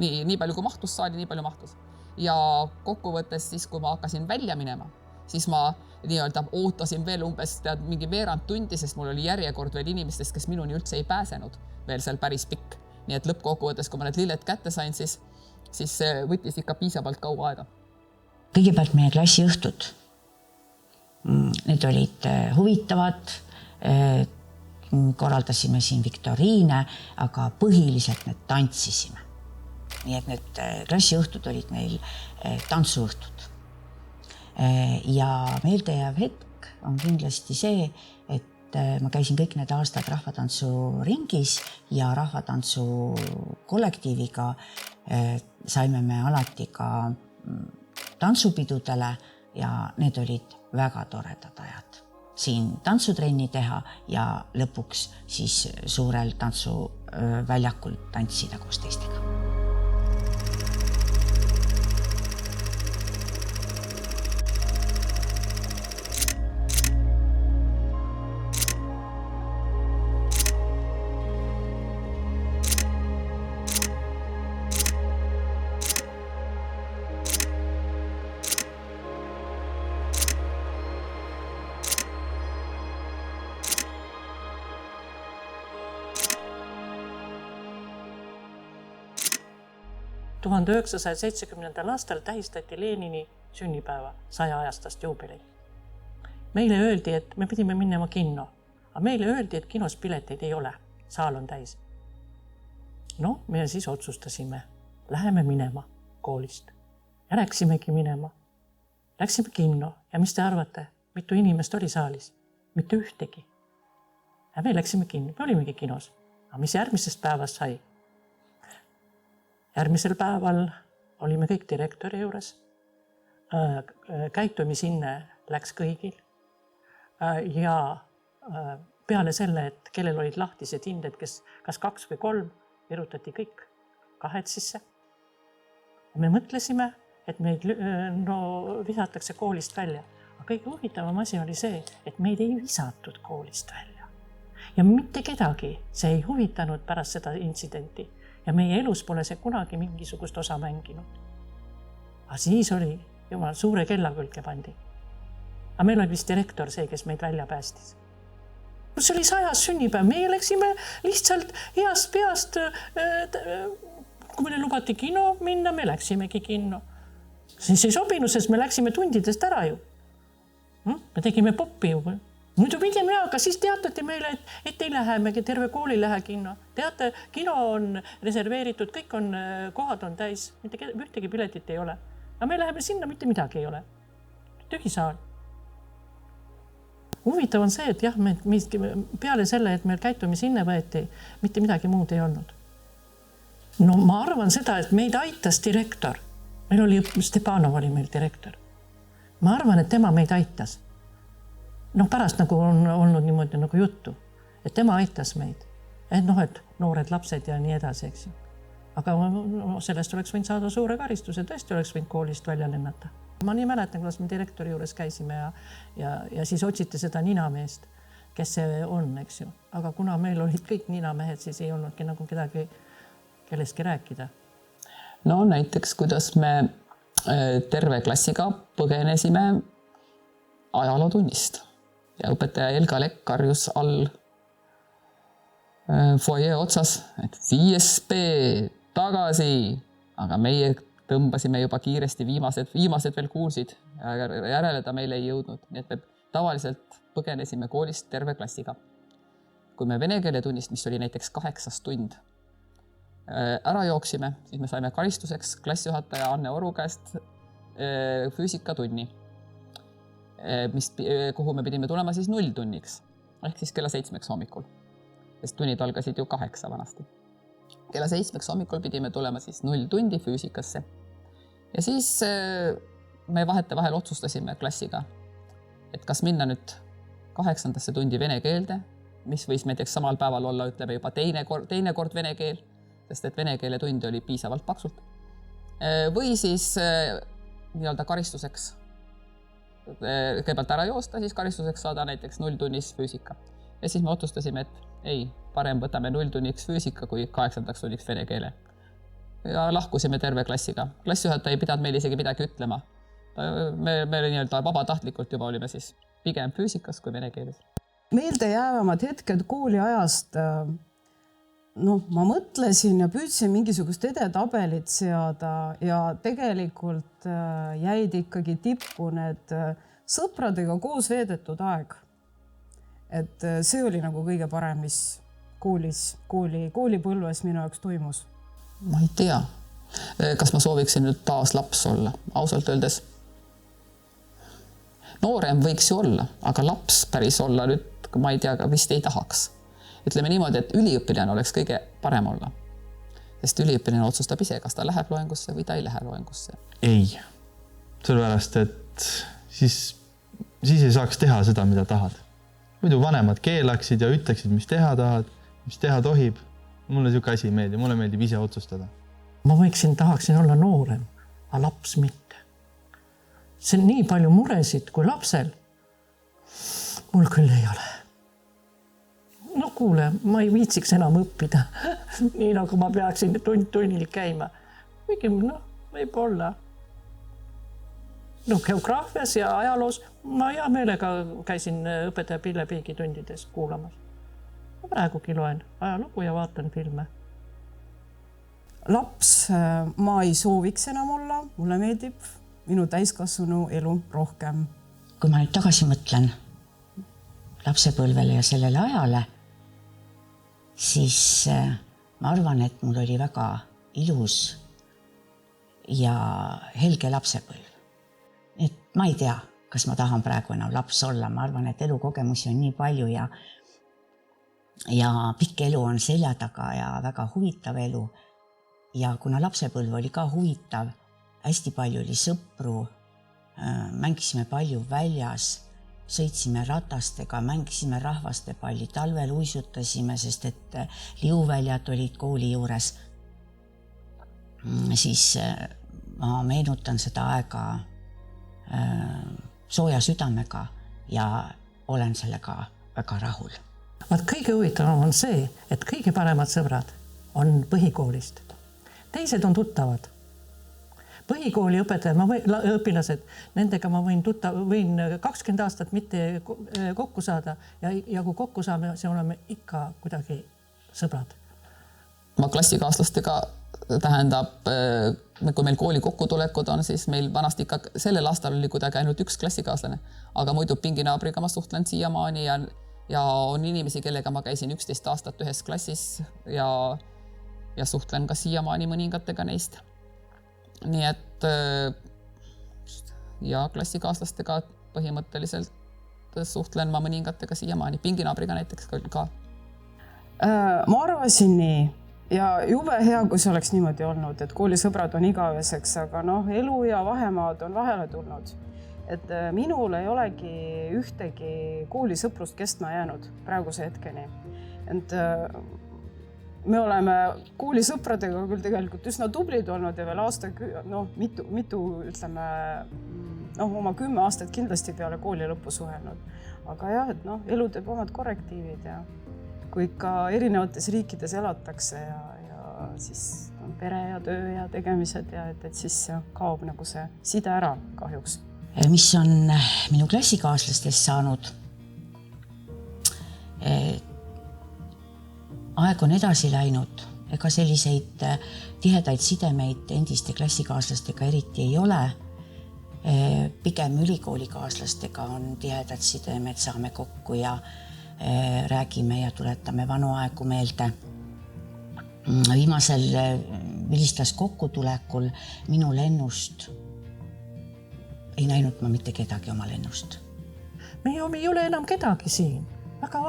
Nii palju, kui mahtus saali, nii palju mahtus. Ja kokkuvõttes siis, kui ma hakkasin välja minema, siis ma nii-öelda ootasin veel umbes mingi veerand tundi, sest mul oli järjekord veel inimestest, kes minuni üldse ei pääsenud veel seal päris pikk. Nii et lõppkokkuvõttes, kui ma need lilled kätte sain, siis see võttis ikka piisavalt kaua aega. Kõigepealt meie klassiõhtud. Need olid huvitavad, korraldasime siin viktoriine, aga põhiliselt need tantsisime. Nii et need klassiõhtud olid meil tantsuõhtud. Ja meeldejääv hetk on kindlasti see, et ma käisin kõik need aastad rahvatantsu ringis ja rahvatantsu kollektiiviga saime me alati ka tantsupidudele ja need olid väga toredad ajad. Siin tantsutrenni teha ja lõpuks siis suurel tantsuväljakul tantsida koos teistega. Tuhande 1970. aastal tähistati Lenini sünnipäeva 100-aastast juubeli. Meile öeldi, et me pidime minema kinno, aga meile öeldi, et kinos pileteid ei ole, saal on täis. No, me siis otsustasime, läheme minema koolist ja läksimegi minema. Läksime kinno ja mis te arvate, mitu inimest oli saalis? Mitte ühtegi. Ja me läksime kinno, me olimegi kinos, aga mis järgmisest päevast sai? Järgmisel päeval olime kõik direktori juures. Käitumisinne läks kõigil. Ja peale selle, et kellel olid lahtised hinded, kas 2 või 3, virutati kõik 2 sisse. Me mõtlesime, et meid visatakse koolist välja. Aga kõige huvitavam asi oli see, et meid ei visatud koolist välja. ja mitte kedagi see ei huvitanud pärast seda intsidenti ja meie elus pole see kunagi mingisugust osa mänginud. Aga siis oli, jumal, suure kella külge pandi. Aga meil oli vist direktor see, kes meid välja päästis. See oli 100. sünnipäev, meie läksime lihtsalt heast peast, kui meile lubati kino minna, me läksimegi kinno. Siis ei sobinud, sest me läksime tundidest ära ju. Me tegime poppi ju. Muidu pidime aga siis teatati meile, et ei lähemegi, terve kooli lähe kinno. Teate, kino on reserveeritud, kõik on, kohad on täis, ühtegi piletit ei ole. Aga me läheme sinna, mitte midagi ei ole. Tühi saal. Huvitav on see, et jah, peale selle, et meil käitumisinne võeti, mitte midagi muud ei olnud. No ma arvan seda, et meid aitas direktor. Meil oli, Stepanov oli meil direktor. Ma arvan, et tema meid aitas. No pärast nagu on olnud niimoodi nagu juttu, et tema aitas meid. Et noored lapsed ja nii edasi, eks. Aga sellest oleks võinud saada suure karistuse, tõesti oleks võinud koolist välja lennata. Ma nii mäletan, kuidas me direktori juures käisime ja siis otsiti seda ninameest, kes see on, eks ju. Aga kuna meil olid kõik ninamehed, siis ei olnudki nagu kedagi kellestki rääkida. No näiteks, kuidas me terve klassiga põgenesime ajalootunnist ja õpetaja Elga Lekk karjus all foyer otsas, et 5B tagasi, aga meie tõmbasime juba kiiresti, viimased veel kuulsid ja järele ta meile ei jõudnud. Nii et me tavaliselt põgenesime koolist terve klassiga. Kui me vene keele tunnist, mis oli näiteks 8. tund, ära jooksime, siis me saime karistuseks klassijuhataja Anne Oru käest füüsikatunni, kuhu me pidime tulema siis 0 tunniks, ehk siis kella 7 hommikul, sest tunnid algasid ju 8 vanasti. Kella 7 hommikul pidime tulema siis 0 tundi füüsikasse. Ja siis me vahetevahel otsustasime klassiga, et kas minna nüüd 8. tundi vene keelde, mis võis näiteks samal päeval olla, ütleme juba teine kord vene keel, sest et vene keele tundi oli piisavalt paksult. Või siis nii-öelda karistuseks kõigepealt ära joosta, siis karistuseks saada näiteks 0 tunnis füüsika. Ja siis me otsustasime, et ei, parem võtame 0 tunniks füüsika kui 8. tunniks vene keele. Ja lahkusime terve klassiga. Klassijuhataja ei pidanud meil isegi midagi ütlema. Me nii-öelda vabatahtlikult juba olime siis pigem füüsikas kui vene keeles. Meelde jäävamad hetked kooli ajast, ma mõtlesin ja püüdsin mingisugust edetabelit seada ja tegelikult jäid ikkagi tippu need sõpradega koos veedetud aeg. Et see oli nagu kõige parem, mis koolipõlves minu jaoks toimus. Ma ei tea, kas ma sooviksin nüüd taas laps olla, ausalt öeldes. Noorem võiks ju olla, aga laps päris olla nüüd, ma ei tea, vist ei tahaks. Ütleme niimoodi, et üliõpilane oleks kõige parem olla. Sest üliõpilane otsustab ise, kas ta läheb loengusse või ta ei lähe loengusse. Ei, sellepärast, et siis ei saaks teha seda, mida tahad. Muidu vanemad keelaksid ja ütleksid, mis teha tahad, mis teha tohib. Mulle siuke asi meeldib, mulle meeldib ise otsustada. Ma tahaksin olla noorem, aga laps mitte. See on nii palju muresid kui lapsel. Mul küll ei ole. No kuule, ma ei viitsiks enam õppida, nii nagu ma peaksin tunnil käima. Võib-olla. Geograafias ja ajaloos ma hea meelega käisin õpetaja Pille Piigi tundides kuulamas. Ma praegugi loen ajalugu ja vaatan filme. Laps ma ei sooviks enam olla, mulle meeldib minu täiskasvanu elu rohkem. Kui ma nüüd tagasi mõtlen lapsepõlvele ja sellele ajale, siis ma arvan, et mul oli väga ilus ja helge lapsepõlv. Et ma ei tea, kas ma tahan praegu enam laps olla. Ma arvan, et elukogemusi on nii palju ja pikk elu on selja taga ja väga huvitav elu. Ja kuna lapsepõlv oli ka huvitav, hästi palju oli sõpru, mängisime palju väljas, sõitsime ratastega, mängisime rahvastepalli, talvel uisutasime, sest et liuväljad olid kooli juures. Siis ma meenutan seda aega sooja südamega ja olen sellega väga rahul. Vaat kõige huvitavam on see, et kõige paremad sõbrad on põhikoolist. Teised on tuttavad. Põhikooli õpetajad, õpilased, nendega ma võin 20 aastat mitte kokku saada ja kui kokku saame, siis oleme ikka kuidagi sõbrad. Ma klassikaaslastega tähendab, kui meil kooli kokkutulekud on, siis meil vanasti ikka sellel aastal oli kuidagi ainult üks klassikaaslane, aga muidu pinginaabriga ma suhtlen siiamaani ja on inimesi, kellega ma käisin 11 aastat ühes klassis ja suhtlen ka siiamaani mõningatega neist. Nii et ja klassikaaslastega põhimõtteliselt suhtlen ma mõningatega siiamaani, pinginaabriga näiteks ka. Ma arvasin nii ja jube hea, kui see oleks niimoodi olnud, et koolisõbrad on igaveseks, aga elu ja vahemaad on vahele tulnud. Et minul ei olegi ühtegi koolisõprust kestma jäänud praeguse hetkeni. Et me oleme koolisõpradega küll tegelikult üsna tublid olnud ja veel mitu ütleme, oma 10 aastat kindlasti peale kooli lõppu suhelnud. Aga jah, et elu teeb omad korrektiivid ja kui ikka erinevates riikides elatakse ja siis on pere ja töö ja tegemised ja et siis kaob nagu see side ära kahjuks. Mis on minu klassikaaslastest saanud? Aeg on edasi läinud, ega selliseid tihedaid sidemeid endiste klassikaaslastega eriti ei ole. Pigem ülikoolikaaslastega on tihedad sidemed, saame kokku ja räägime ja tuletame vanu aegu meelde. Viimasel vilistas kokkutulekul minu lennust ei näinud ma mitte kedagi oma lennust. Me ei ole enam kedagi siin, väga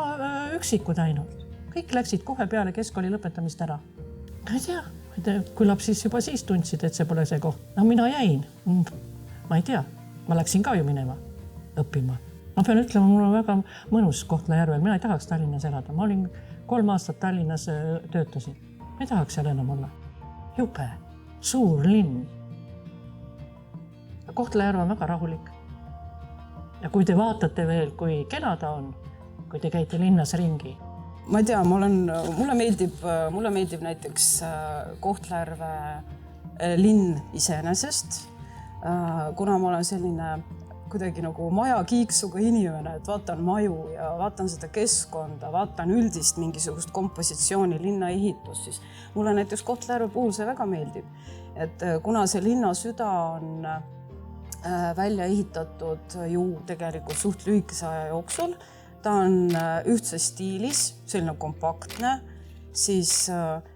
üksikud ainult. Kõik läksid kohe peale keskkooli lõpetamist ära. Ma ei tea, küllap siis juba siis tundsid, et see pole see koht. Mina jäin. Ma ei tea, ma läksin ka ju minema õppima. Ma pean ütlema, mul on väga mõnus Kohtla-Järvel. Mina ei tahaks Tallinnas elada. Ma olin 3 aastat Tallinnas töötasin. Ma ei tahaks seal enam olla. Jube, suur linn. Kohtla-Järve on väga rahulik. Ja kui te vaatate veel, kui kena ta on, kui te käite linnas ringi. Ma ei tea, mulle meeldib näiteks Kohtla-Järve linn iseenesest, kuna ma olen selline kuidagi nagu maja kiiksuga inimene, et vaatan maju ja vaatan seda keskkonda, vaatan üldist mingisugust kompositsiooni, linna ehitust, siis mulle näiteks Kohtla-Järve puhul see väga meeldib. Et kuna see linna süda on välja ehitatud ju tegelikult suht lühikese aja jooksul, ta on ühtses stiilis, selline kompaktne, siis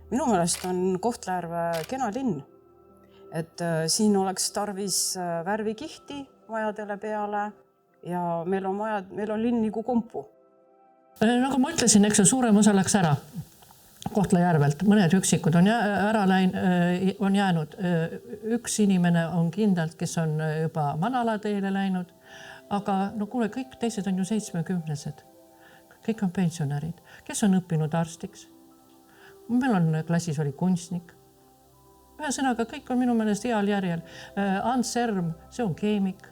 minu meelest on Kohtla-Järve kena linn. Et siin oleks tarvis värvikihti majadele peale ja meil on linn nagu kompu. Nagu ma ütlesin, eks suurem osa läks ära Kohtla-Järvelt. Mõned üksikud on jäänud. Üks inimene on kindlalt, kes on juba Manalateele läinud. Aga kuule, kõik teised on ju 70-sed. Kõik on pensionärid. Kes on õppinud arstiks? Meil on klassis oli kunstnik. Ühesõnaga, kõik on minu meelest heal järjel. Ants Erm, see on keemik.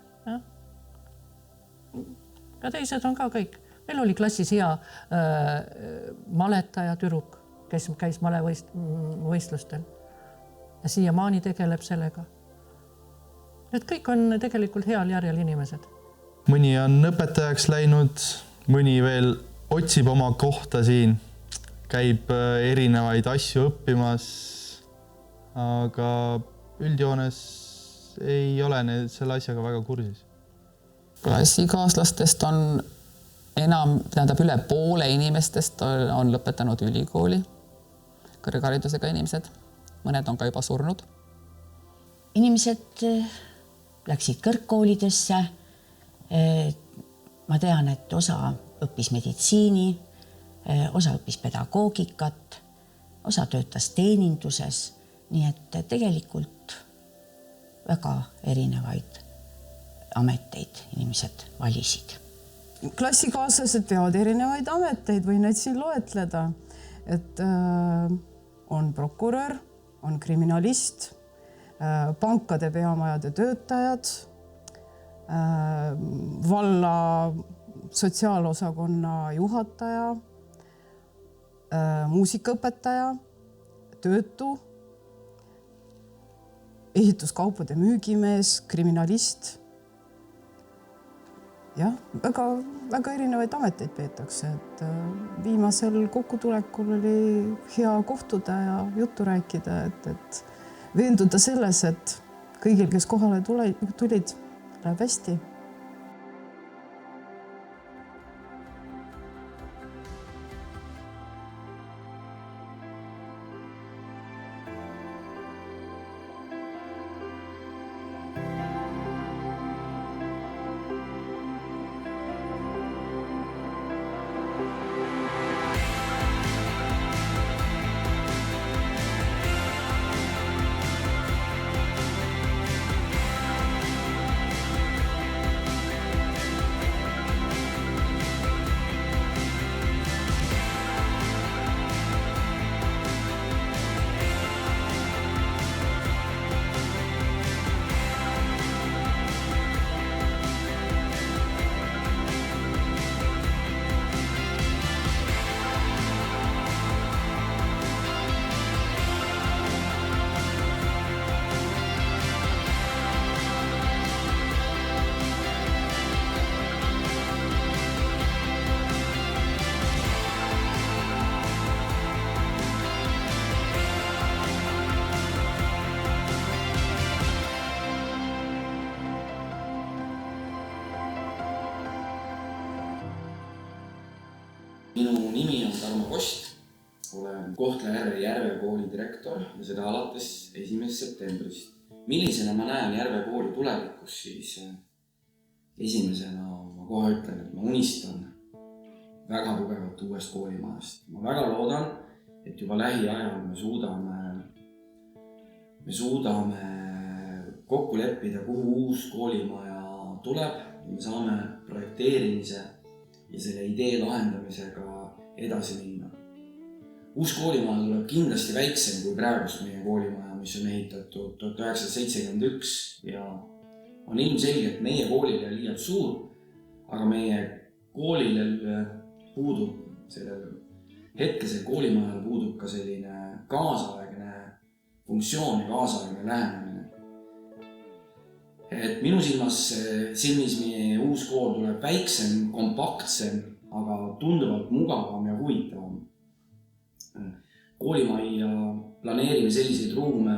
Ja teised on ka kõik. Meil oli klassis hea maletaja tüdruk, kes käis malevõistlustel. Ja siiamaani tegeleb sellega. Need kõik on tegelikult heal järjel inimesed. Mõni on õpetajaks läinud, mõni veel otsib oma kohta siin, käib erinevaid asju õppimas, aga üldjoones ei ole selle asjaga väga kursis. Klassikaaslastest on üle poole inimestest on lõpetanud ülikooli, kõrgharidusega inimesed, mõned on ka juba surnud. Inimesed läksid kõrgkoolidesse. Ma tean, et osa õppis meditsiini, osa õppis pedagoogikat, osa töötas teeninduses, nii et tegelikult väga erinevaid ameteid inimesed valisid. Klassikaaslased teavad erinevaid ameteid või neid siin loetleda, et on prokurör, on kriminalist, pankade peamajade töötajad, valla sotsiaalosakonna juhataja, muusikaõpetaja, töötu, ehituskaupade müügimees, kriminalist. Jah, väga erinevaid ameteid peetakse, et viimasel kokkutulekul oli hea kohtuda ja juttu rääkida, et veenduda selles, et kõigil, kes kohale tulid, läheb hästi. Minu nimi on Tarmo Kost, olen Kohtla-Järve Järve kooli direktor ja seda alates 1. septembrist. Millisena ma näen Järve kooli tulevikus, siis esimesena ma kohe ütlen, et ma unistan väga tugevat uuest koolimajast. Ma väga loodan, et juba lähiajal me suudame kokku leppida, kuhu uus koolimaja tuleb ja me saame projekteerimise ja selle idee lahendamisega edasi minna. Uus koolimaja tuleb kindlasti väiksem kui praegust meie koolimaja, mis on ehitatud 1971 ja on ilmselgelt meie koolile liialt suur, aga meie koolile puudub, sellel hetkesel koolimajal puudub ka selline kaasaegne funktsioon ja kaasaegne lähenemine. Et minu silmis meie uus kool tuleb väiksem, kompaktsem, aga tunduvalt mugavam ja huvitavam. Koolimajja planeerime selliseid ruume,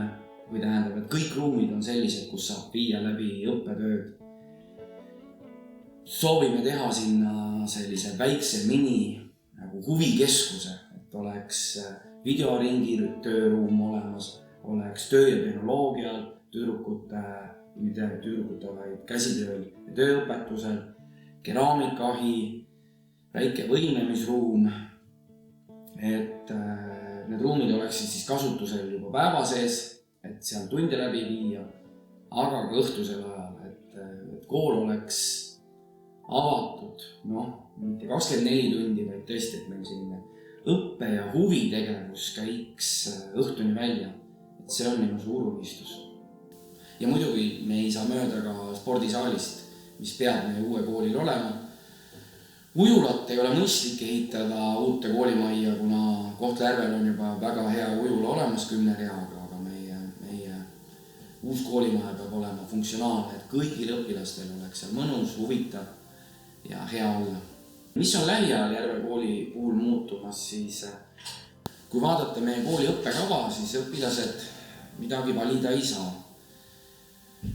või tähendab, et kõik ruumid on sellised, kus saab viia läbi õppetööd. Soovime teha sinna sellise väikse nagu huvikeskuse, et oleks videoringi tööruum olemas, oleks töö ja tehnoloogial, mitte tüdrukute, vaid käsitööl ja tööõpetusel, keraamikahi, väike võimlemisruum, et need ruumid oleksid siis kasutusel juba päeva sees, et seal tunde läbi viia, aga ka õhtusel ajal, et kool oleks avatud, mitte 24 tundi, vaid tõesti, et meil selline õppe- ja huvitegevus käiks õhtuni välja, et see on minu suur unistus. Ja muidugi me ei saa mööda ka spordisaalist, mis peab meie uue koolil olema. Ujulat ei ole mõistlik ehitada uute koolimajja, kuna Kohtla-Järvel on juba väga hea ujula olemas 10 reaga, aga meie uus koolimaja peab olema funktsionaalne, et kõigil õpilastel oleks seal mõnus, huvitav ja hea olla. Mis on lähiajal Järve kooli puhul muutumas, siis kui vaadata meie kooli õppekava, siis õpilased midagi valida ei saa.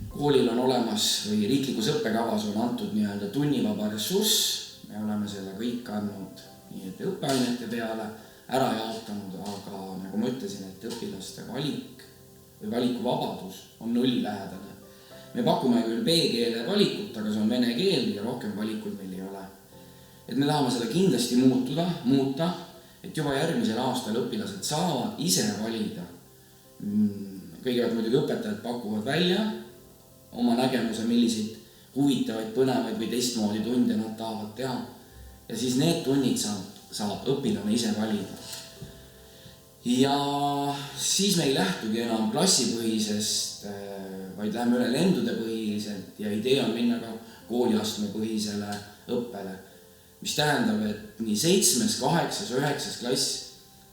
Koolil on olemas või riiklikus õppekavas on antud nii-öelda tunnivaba ressurss. Me oleme selle kõik andnud nii et õppeainete peale ära jaotanud, aga nagu ma ütlesin, et õpilaste valik või valikuvabadus on nullilähedane. Me pakume küll B-keele valikut, aga see on vene keel ja rohkem valikuid meil ei ole. Et me tahame seda kindlasti muuta, et juba järgmisel aastal õpilased saavad ise valida. Kõigepealt muidugi õpetajad pakuvad välja oma nägemuse, milliseid huvitavaid, põnevaid või teistmoodi tunde nad tahavad teha. Ja siis need tunnid saab õpilane ise valida. Ja siis me ei lähtugi enam klassipõhisest, vaid läheme üle lendude põhiliselt ja idee on minna ka kooliastme põhisele õppele, mis tähendab, et nii 7., 8., 9. klass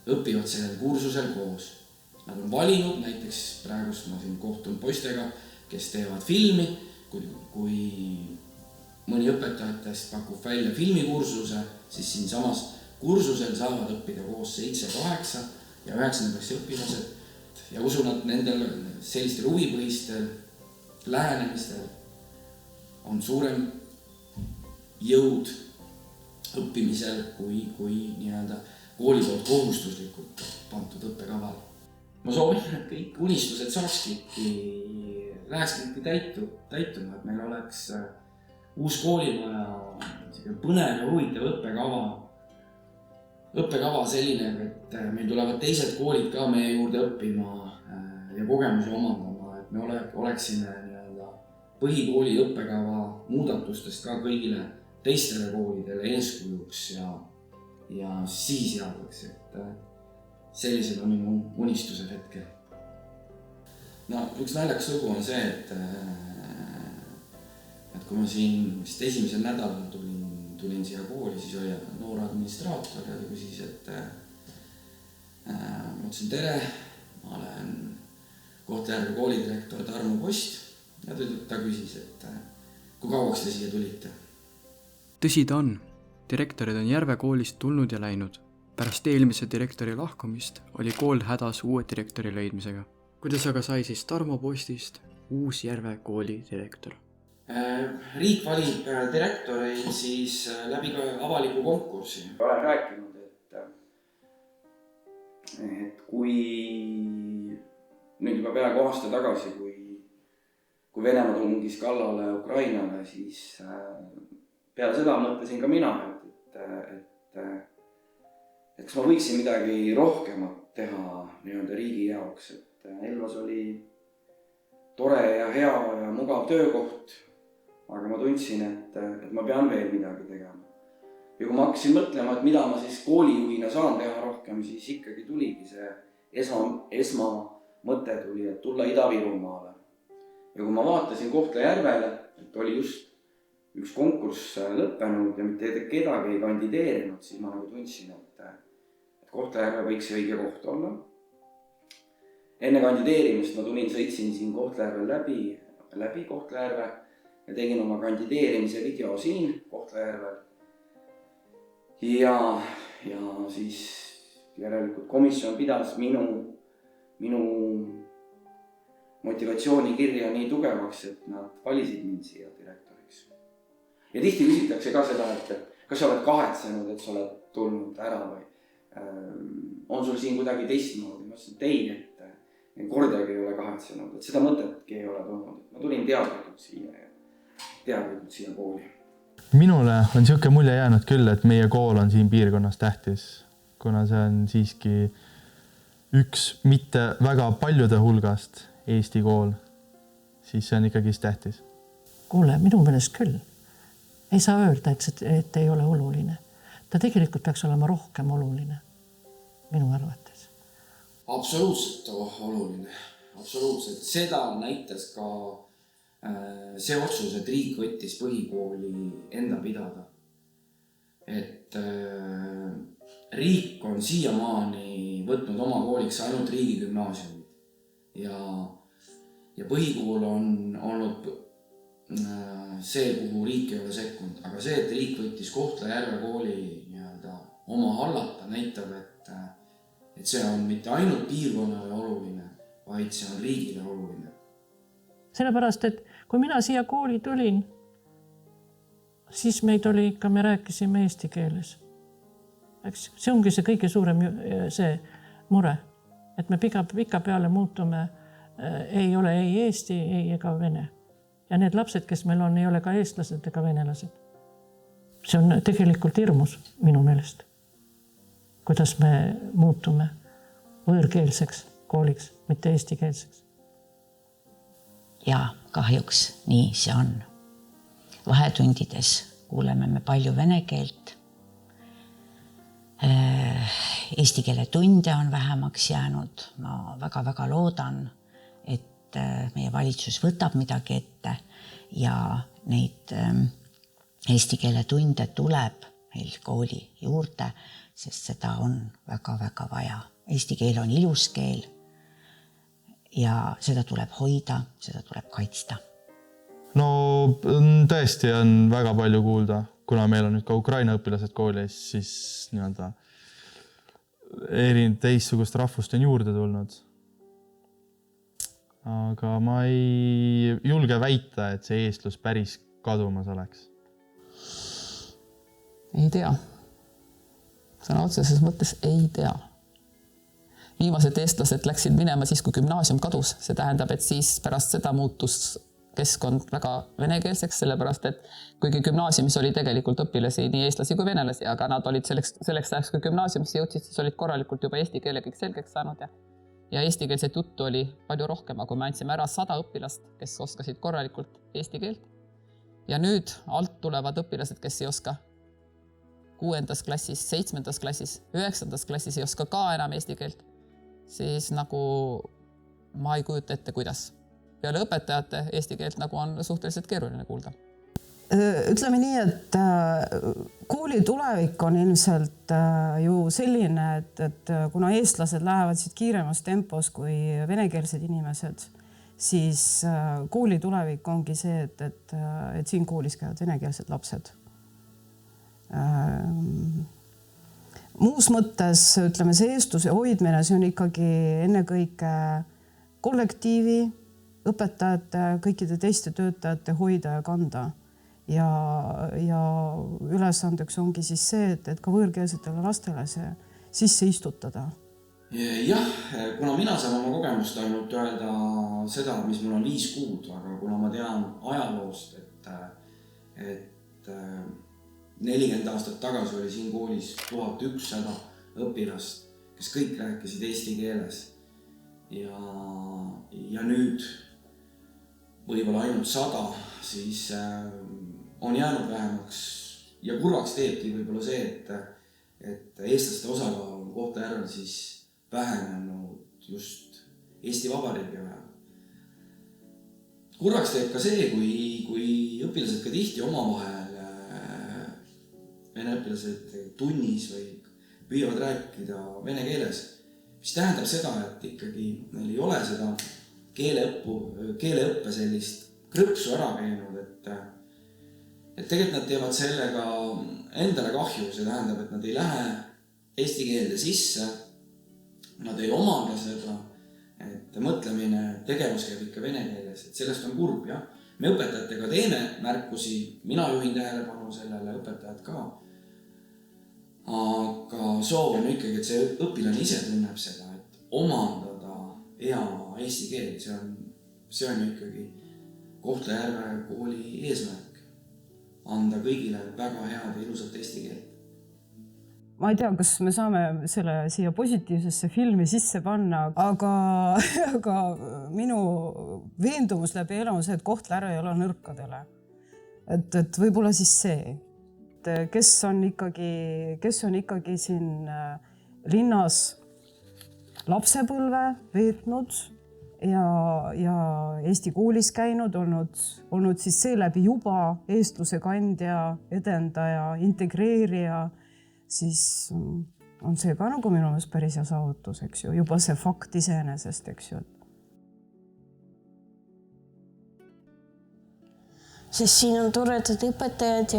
õpivad sellel kursusel koos. Nad on valinud, näiteks praegust ma siin kohtun poistega, kes teevad filmi, kui mõni õpetajatest pakub välja filmikursuse, siis siin samas kursusel saavad õppida koos 7, 8 ja 9. klassi õpilased ja usun, et nendel sellistel huvipõhistel lähenemistel on suurem jõud õppimisel kui nii-öelda kooli poolt kohustuslikult pandud õppekaval. Ma soovin, et kõik unistused lähekski täituma, et meil oleks uus koolimaja, põnev ja huvitav õppekava selline, et meil tulevad teised koolid ka meie juurde õppima ja kogemusi omandama, et me oleksime nii-öelda põhikooli õppekava muudatustest ka kõigile teistele koolidele eeskujuks ja sihiseadvaks, et sellised on minu unistused hetkel. No, üks naljakas lugu on see, et kui ma siin vist esimesel nädalal tulin siia kooli, siis oli noor administraator ja ta küsis, et ma ütlesin tere, ma olen Kohtla-Järve koolidirektor Tarmo Post ja ta küsis, et kui kauaks te siia tulite? Tõsi ta on, direktorid on Järve koolist tulnud ja läinud. Pärast eelmise direktori lahkumist oli kool hädas uue direktori leidmisega. Kuidas aga sai siis Tarmo Postist uus Järve kooli direktor? Riik valib direktoreid siis läbi avaliku konkursi. Olen rääkinud, et kui nüüd juba peaaegu aasta tagasi, kui Venemaa tungis kallale Ukrainale, siis peale seda mõtlesin ka mina, et kas ma võiksin midagi rohkemat teha nii-öelda riigi jaoks, et Elvas oli tore ja hea ja mugav töökoht, aga ma tundsin, et ma pean veel midagi tegema. Ja kui ma hakkasin mõtlema, et mida ma siis koolijuhina saan teha rohkem, siis ikkagi tuligi see esmamõte tuli, et tulla Ida-Virumaale. Ja kui ma vaatasin Kohtla-Järvele, et oli just üks konkurss lõppenud ja mitte kedagi ei kandideerinud, siis ma nagu tundsin, et Kohtla-Järve võiks see õige koht olla. Enne kandideerimist ma sõitsin siin Kohtla-Järvel läbi Kohtla-Järve ja tegin oma kandideerimise video siin Kohtla-Järvel. Ja siis järelikult komisjon pidas minu motivatsioonikirja nii tugevaks, et nad valisid mind siia direktoriks. Ja tihti küsitakse ka seda, et kas sa oled kahetsenud, et sa oled tulnud ära või on sul siin kuidagi teistmoodi. Ma ütlesin teid, et kordagi ei ole kahetsenud, et seda mõtetki ei ole tulnud. Ma tulin teadlikult siia kooli. Minule on siuke mulje jäänud küll, et meie kool on siin piirkonnas tähtis, kuna see on siiski üks mitte väga paljude hulgast Eesti kool, siis see on ikkagi tähtis. Kuule, minu meelest küll. Ei saa öelda, et ei ole oluline. Ta tegelikult peaks olema rohkem oluline, minu arvates. Absoluutselt oluline. Absoluutselt. Seda näitas ka see otsus, et riik võttis põhikooli enda pidada. Et riik on siiamaani võtnud oma kooliks ainult riigigümnaasiumid ja põhikool on olnud see, kuhu riik ei ole sekkunud, aga see, et riik võttis Kohtla-Järve kooli nii-öelda oma hallata, näitab, et see on mitte ainult piirkonnale oluline, vaid see on riigile oluline. Sellepärast, et kui mina siia kooli tulin, siis meid oli ikka, me rääkisime eesti keeles. See ongi see kõige suurem see mure, et me pika peale muutume, ei ole ei eesti, ei ega vene. Ja need lapsed, kes meil on, ei ole ka eestlased ega venelased. See on tegelikult hirmus minu meelest, kuidas me muutume võõrkeelseks kooliks, mitte eestikeelseks. Ja kahjuks nii see on. Vahetundides kuuleme me palju vene keelt. Eesti keele tunde on vähemaks jäänud. Ma väga loodan, et meie valitsus võtab midagi ette ja neid eesti keele tunde tuleb meil kooli juurde, sest seda on väga-väga vaja. Eesti keel on ilus keel ja seda tuleb hoida, seda tuleb kaitsta. No tõesti on väga palju kuulda, kuna meil on nüüd ka Ukraina õpilased koolis, siis nii-öelda teistsugust rahvust on juurde tulnud. Aga ma ei julge väita, et see eestlus päris kadumas oleks. Ei tea. Sõna otseses mõttes ei tea. Viimased eestlased läksid minema siis, kui gümnaasium kadus. See tähendab, et siis pärast seda muutus keskkond väga venekeelseks, sellepärast, et kuigi gümnaasiumis oli tegelikult õpilasi nii eestlasi kui venelasi, aga nad olid selleks ajaks, kui gümnaasiumisse jõudsid, siis olid korralikult juba eesti keele kõik selgeks saanud ja eestikeelset juttu oli palju rohkem, kui me andsime ära 100 õpilast, kes oskasid korralikult eesti keelt. Ja nüüd alt tulevad õpilased, kes ei oska 6. klassis, 7. klassis, 9. klassis ei oska ka enam eesti keelt, siis nagu ma ei kujuta ette, kuidas. Peale õpetajate eesti keelt nagu on suhteliselt keeruline kuulda. Ütleme nii, et kooli tulevik on ilmselt ju selline, et kuna eestlased lähevad siit kiiremas tempos kui venekeelsed inimesed, siis kooli tulevik ongi see, et siin koolis käivad venekeelsed lapsed. Muus mõttes, ütleme, see eestluse hoidmine, see on ikkagi ennekõike kollektiivi, õpetajate, kõikide teiste töötajate hoida ja kanda. Ja ülesandeks ongi siis see, et ka võõrkeelsetele lastele see sisse istutada. Jah, kuna mina saan oma kogemust ainult öelda seda, mis mul on 5 kuud, aga kuna ma tean ajaloost, et 40 aastat tagasi oli siin koolis 1100 õpilast, kes kõik rääkisid eesti keeles. Ja nüüd võib-olla ainult 100, siis on jäänud vähemaks ja kurvaks teebki võib-olla see, et eestlaste osakaal on Kohtla-Järvel siis vähenenud just Eesti Vabariigi ajal. Kurvaks teeb ka see, kui õpilased ka tihti omavahel, vene õpilased tunnis või püüavad rääkida vene keeles, mis tähendab seda, et ikkagi neil ei ole seda keeleõppe sellist krõpsu ära käinud, et tegelikult nad teevad sellega endale kahju, see tähendab, et nad ei lähe eesti keelde sisse, nad ei omanda seda, et mõtlemine, tegevus käib ikka vene keeles, et sellest on kurb, jah. Me õpetajatega teeme märkusi, mina juhin tähelepanu sellele, õpetajad ka, aga soov on ikkagi, et see õpilane ise tunneb seda, et omandada hea eesti keel, see on ikkagi Kohtla-Järve kooli eesmärk. Anda kõigile väga head ja ilusat eesti keelt. Ma ei tea, kas me saame selle siia positiivsesse filmi sisse panna, aga minu veendumus läbi elu on see, et Kohtla-Järve ei ole nõrkadele. Et võib-olla siis see, et kes on ikkagi siin linnas lapsepõlve veetnud ja Eesti koolis käinud, olnud siis seeläbi juba eestluse kandja, edendaja, integreerija, siis on see ka nagu minu meelest päris hea saavutus, eks ju, juba see fakt iseenesest, eks ju. Sest siin on toredad õpetajad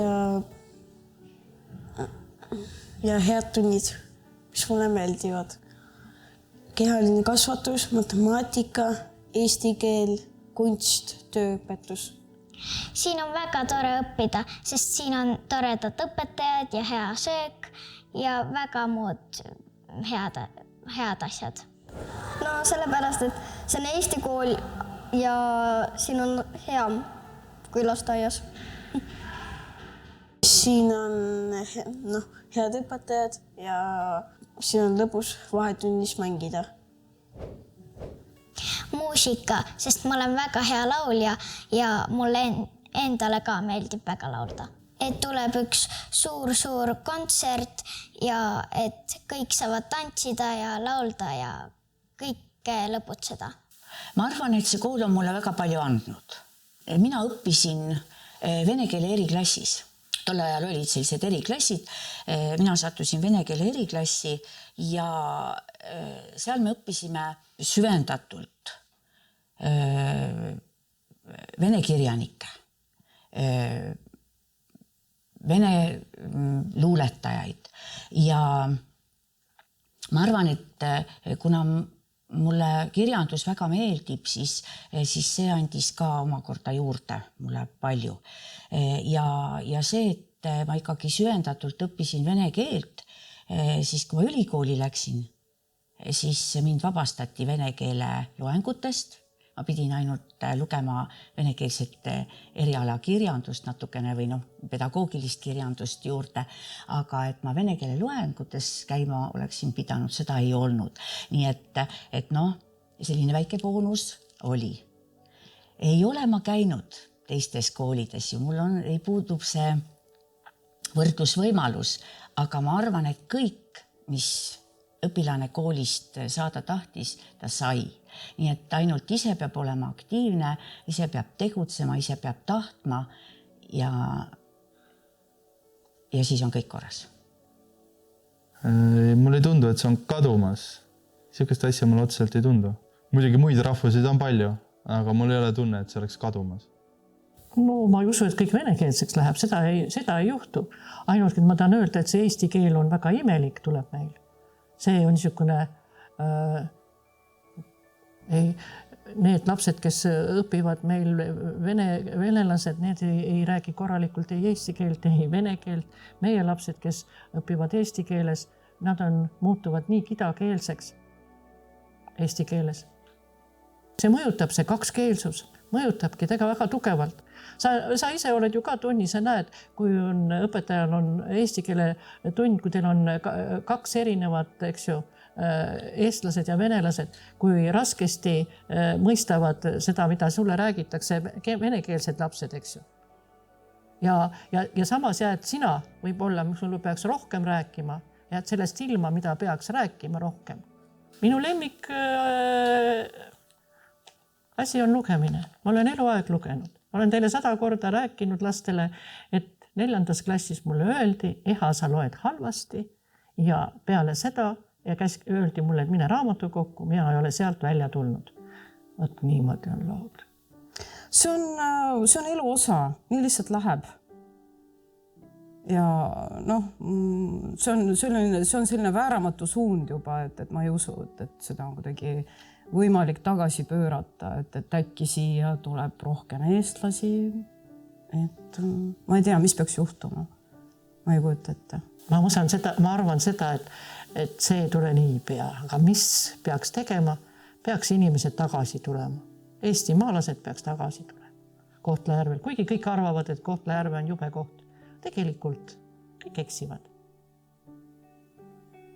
ja head tunnid, mis mulle meeldivad. Kehaline kasvatus, matemaatika, eesti keel, kunst, tööõpetus. Siin on väga tore õppida, sest siin on toredad õpetajad ja hea söök ja väga muud head asjad. No sellepärast, et see on Eesti kool ja siin on hea kui lasteaias. Siin on head õpetajad ja siin on lõbus vahetunnis mängida. Muusika, sest ma olen väga hea laulja ja mulle endale ka meeldib väga laulda. Et tuleb üks suur kontsert ja et kõik saavad tantsida ja laulda ja kõike lõputseda. Ma arvan, et see kool on mulle väga palju andnud. Mina õppisin vene keele eriklassis tol ajal olid sellised eriklassid, mina sattusin vene keele eriklassi ja seal me õppisime süvendatult vene kirjanikke, vene luuletajaid ja ma arvan, et kuna mulle kirjandus väga meeldib, siis see andis ka omakorda juurde mulle palju. Ja see, et ma ikkagi süvendatult õppisin vene keelt, siis kui ma ülikooli läksin, siis mind vabastati vene keele loengutest. Ma pidin ainult lugema venekeelset eriala kirjandust natukene või pedagoogilist kirjandust juurde, aga et ma vene keele loengutes käima oleksin pidanud, seda ei olnud. Nii et selline väike boonus oli. Ei ole ma käinud teistes koolides ju, mul ei puudub see võrdlusvõimalus, aga ma arvan, et kõik, mis õpilane koolist saada tahtis, ta sai. Nii et ainult ise peab olema aktiivne, ise peab tegutsema, ise peab tahtma ja siis on kõik korras. Mulle ei tundu, et see on kadumas. Siukest asja mulle otseselt ei tundu. Muidugi muid rahvusid on palju, aga mul ei ole tunne, et see oleks kadumas. No ma ei usu, et kõik venekeelseks läheb, seda ei juhtu. Ainult, et ma tahan öelda, et see eesti keel on väga imelik, tuleb meil. See on niisugune need lapsed, kes õpivad meil venelased, need ei räägi korralikult ei eesti keelt, ei vene keelt. Meie lapsed, kes õpivad eesti keeles, nad muutuvad nii kidakeelseks eesti keeles. See mõjutab, see kakskeelsus, mõjutabki väga tugevalt. Sa ise oled ju ka tunni, sa näed, kui õpetajal on eesti keele tund, kui teil on kaks erinevat, eks ju, eestlased ja venelased, kui raskesti mõistavad seda, mida sulle räägitakse, venekeelsed lapsed, eks ju. Ja samas jääd sina, võib-olla sulle peaks rohkem rääkima, jääd sellest ilma, mida peaks rääkima rohkem. Minu lemmik asi on lugemine. Ma olen eluaeg lugenud. Ma olen teile 100 korda rääkinud lastele, et 4. klassis mulle öeldi, sa loed halvasti ja peale seda ja öeldi mulle, et mine raamatukokku, mina ei ole sealt välja tulnud. Võt niimoodi on lood. See on elu osa, nii lihtsalt läheb. Ja see on selline vääramatu suund juba, et ma ei usu, et seda on kuidagi võimalik tagasi pöörata, et äkki siia tuleb rohkem eestlasi. Et ma ei tea, mis peaks juhtuma. Ma ei kujuta ette. Ma arvan seda, et see ei tule nii pea, aga mis peaks tegema, peaks inimesed tagasi tulema. Eesti maalased peaks tagasi tulema Kohtla-Järvel, kuigi kõik arvavad, et Kohtla-Järve on jube koht. Tegelikult kõik eksivad.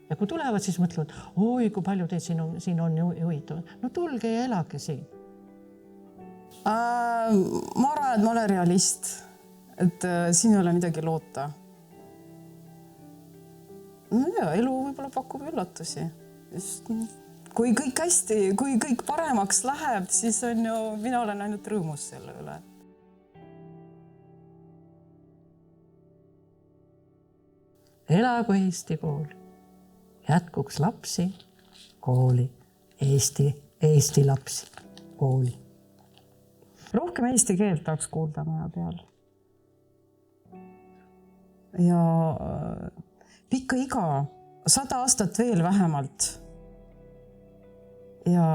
Ja kui tulevad, siis mõtlevad, oi, kui palju teid siin on juhitud. No tulge ja elage siin. Ma arvan, et ma olen realist, et siin ei ole midagi loota. Elu võib-olla pakub üllatusi. Kui kõik hästi, kui kõik paremaks läheb, siis mina olen ainult rõõmus selle üle. Elagu Eesti kool. Jätkuks lapsi kooli. Eesti lapsi kooli. Rohkem eesti keelt tahaks kuulda maja peal. Ja pikka iga, 100 aastat veel vähemalt. Ja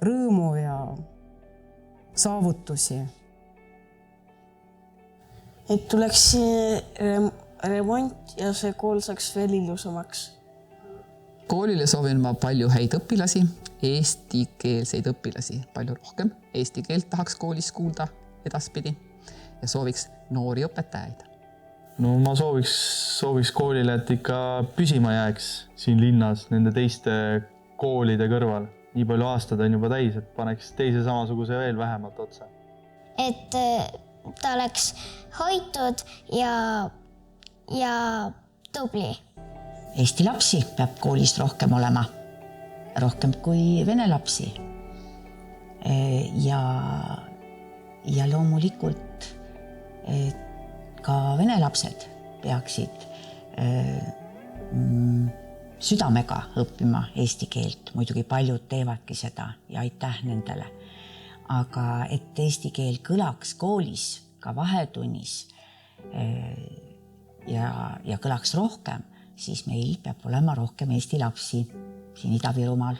rõõmu ja saavutusi. Et tuleks remont ja see kool saaks veel ilusamaks. Koolile soovin ma palju häid õpilasi, eestikeelseid õpilasi, palju rohkem. Eesti keelt tahaks koolis kuulda edaspidi ja sooviks noori õpetajaid. No ma sooviks koolile, et ikka püsima jääks siin linnas nende teiste koolide kõrval. Nii palju aastad on juba täis, et paneks teise samasuguse veel vähemalt otsa. Et ta oleks hoitud ja tubli. Eesti lapsi peab koolist rohkem olema, rohkem kui vene lapsi. Ja loomulikult ka vene lapsed peaksid südamega õppima eesti keelt. Muidugi paljud teevadki seda ja aitäh nendele. Aga et eesti keel kõlaks koolis, ka vahetunnis ja kõlaks rohkem, siis meil peab olema rohkem eesti lapsi siin Ida-Virumaal.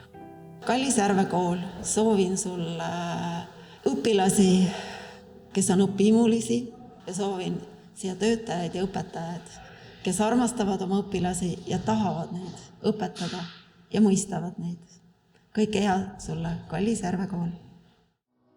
Kallis Järve kool, soovin sulle õpilasi, kes on õpihimulisi ja soovin siia töötajaid ja õpetajaid, kes armastavad oma õpilasi ja tahavad neid õpetada ja mõistavad neid. Kõike head sulle, Kallis Järve kool.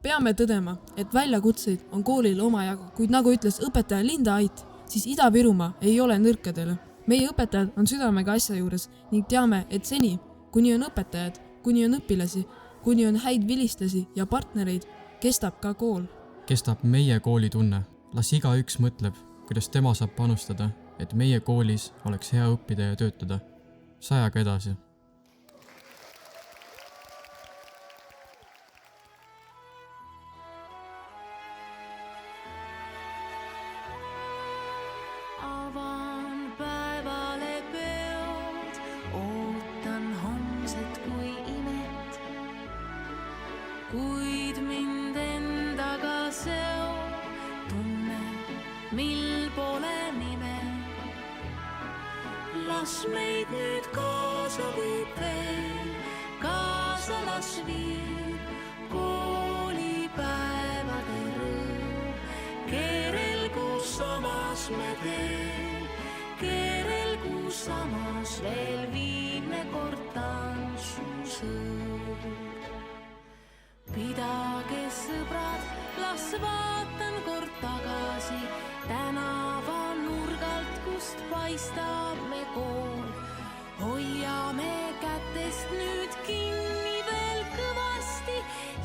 Peame tõdema, et väljakutseid on koolil omajagu, kuid nagu ütles õpetaja Linda Ait, siis Ida-Virumaa ei ole nõrkadele. Meie õpetajad on südamega asja juures ning teame, et seni, kuni on õpetajad, kuni on õpilasi, kuni on häid vilistlasi ja partnereid, kestab ka kool. Kestab meie kooli tunne. Las igaüks mõtleb, kuidas tema saab panustada, et meie koolis oleks hea õppida ja töötada. Sajaga edasi. Avan päevale peod, ootan homset kui imet, kuid mind endaga seob tunne, mil pole nime. Las meid nüüd kaasa viib veel, kaasa las viib koolipäevade rõõm. Keerelgu samas me teen, keerelgu samas veel viimne kord tantsusõõm. Pidage sõbrad, las vaatan kord tagasi tänava nurgalt, kust paistab me kool. Hoiame kätest nüüd kinni veel kõvasti,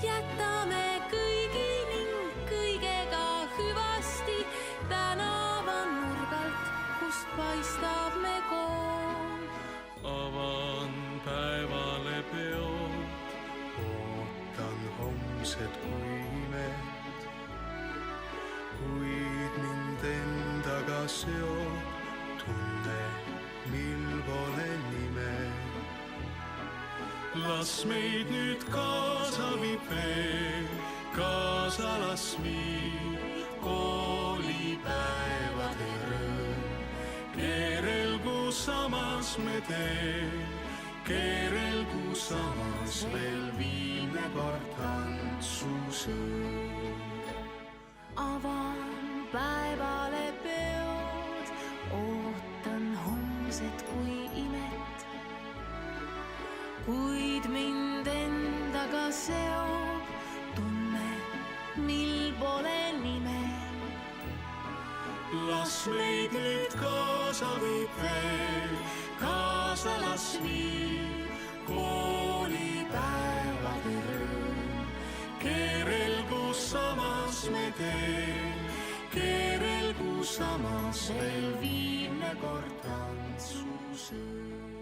jätame kõigi ning kõigega hüvasti tänava nurgalt, kust paistab me kool. Avan päevale peod, ootan homset kui imet, kuid mind endaga seob tunne, mil pole nime. Las meid nüüd kaasa viib veel, kaasa las viib koolipäevade rõõm. Keerelgu samas me teen, keerelgu samas veel viimne kord tantsusõõm. Avan päevale peod, ootan homset kui imet, kuid mind endaga seob tunne, mil pole nime. Las meid nüüd kaasa viib veel, kaasa las viib koolipäevade rõõm. Keerelgu samas me teen, keerelgu samas veel viimne kord tantsusõõm.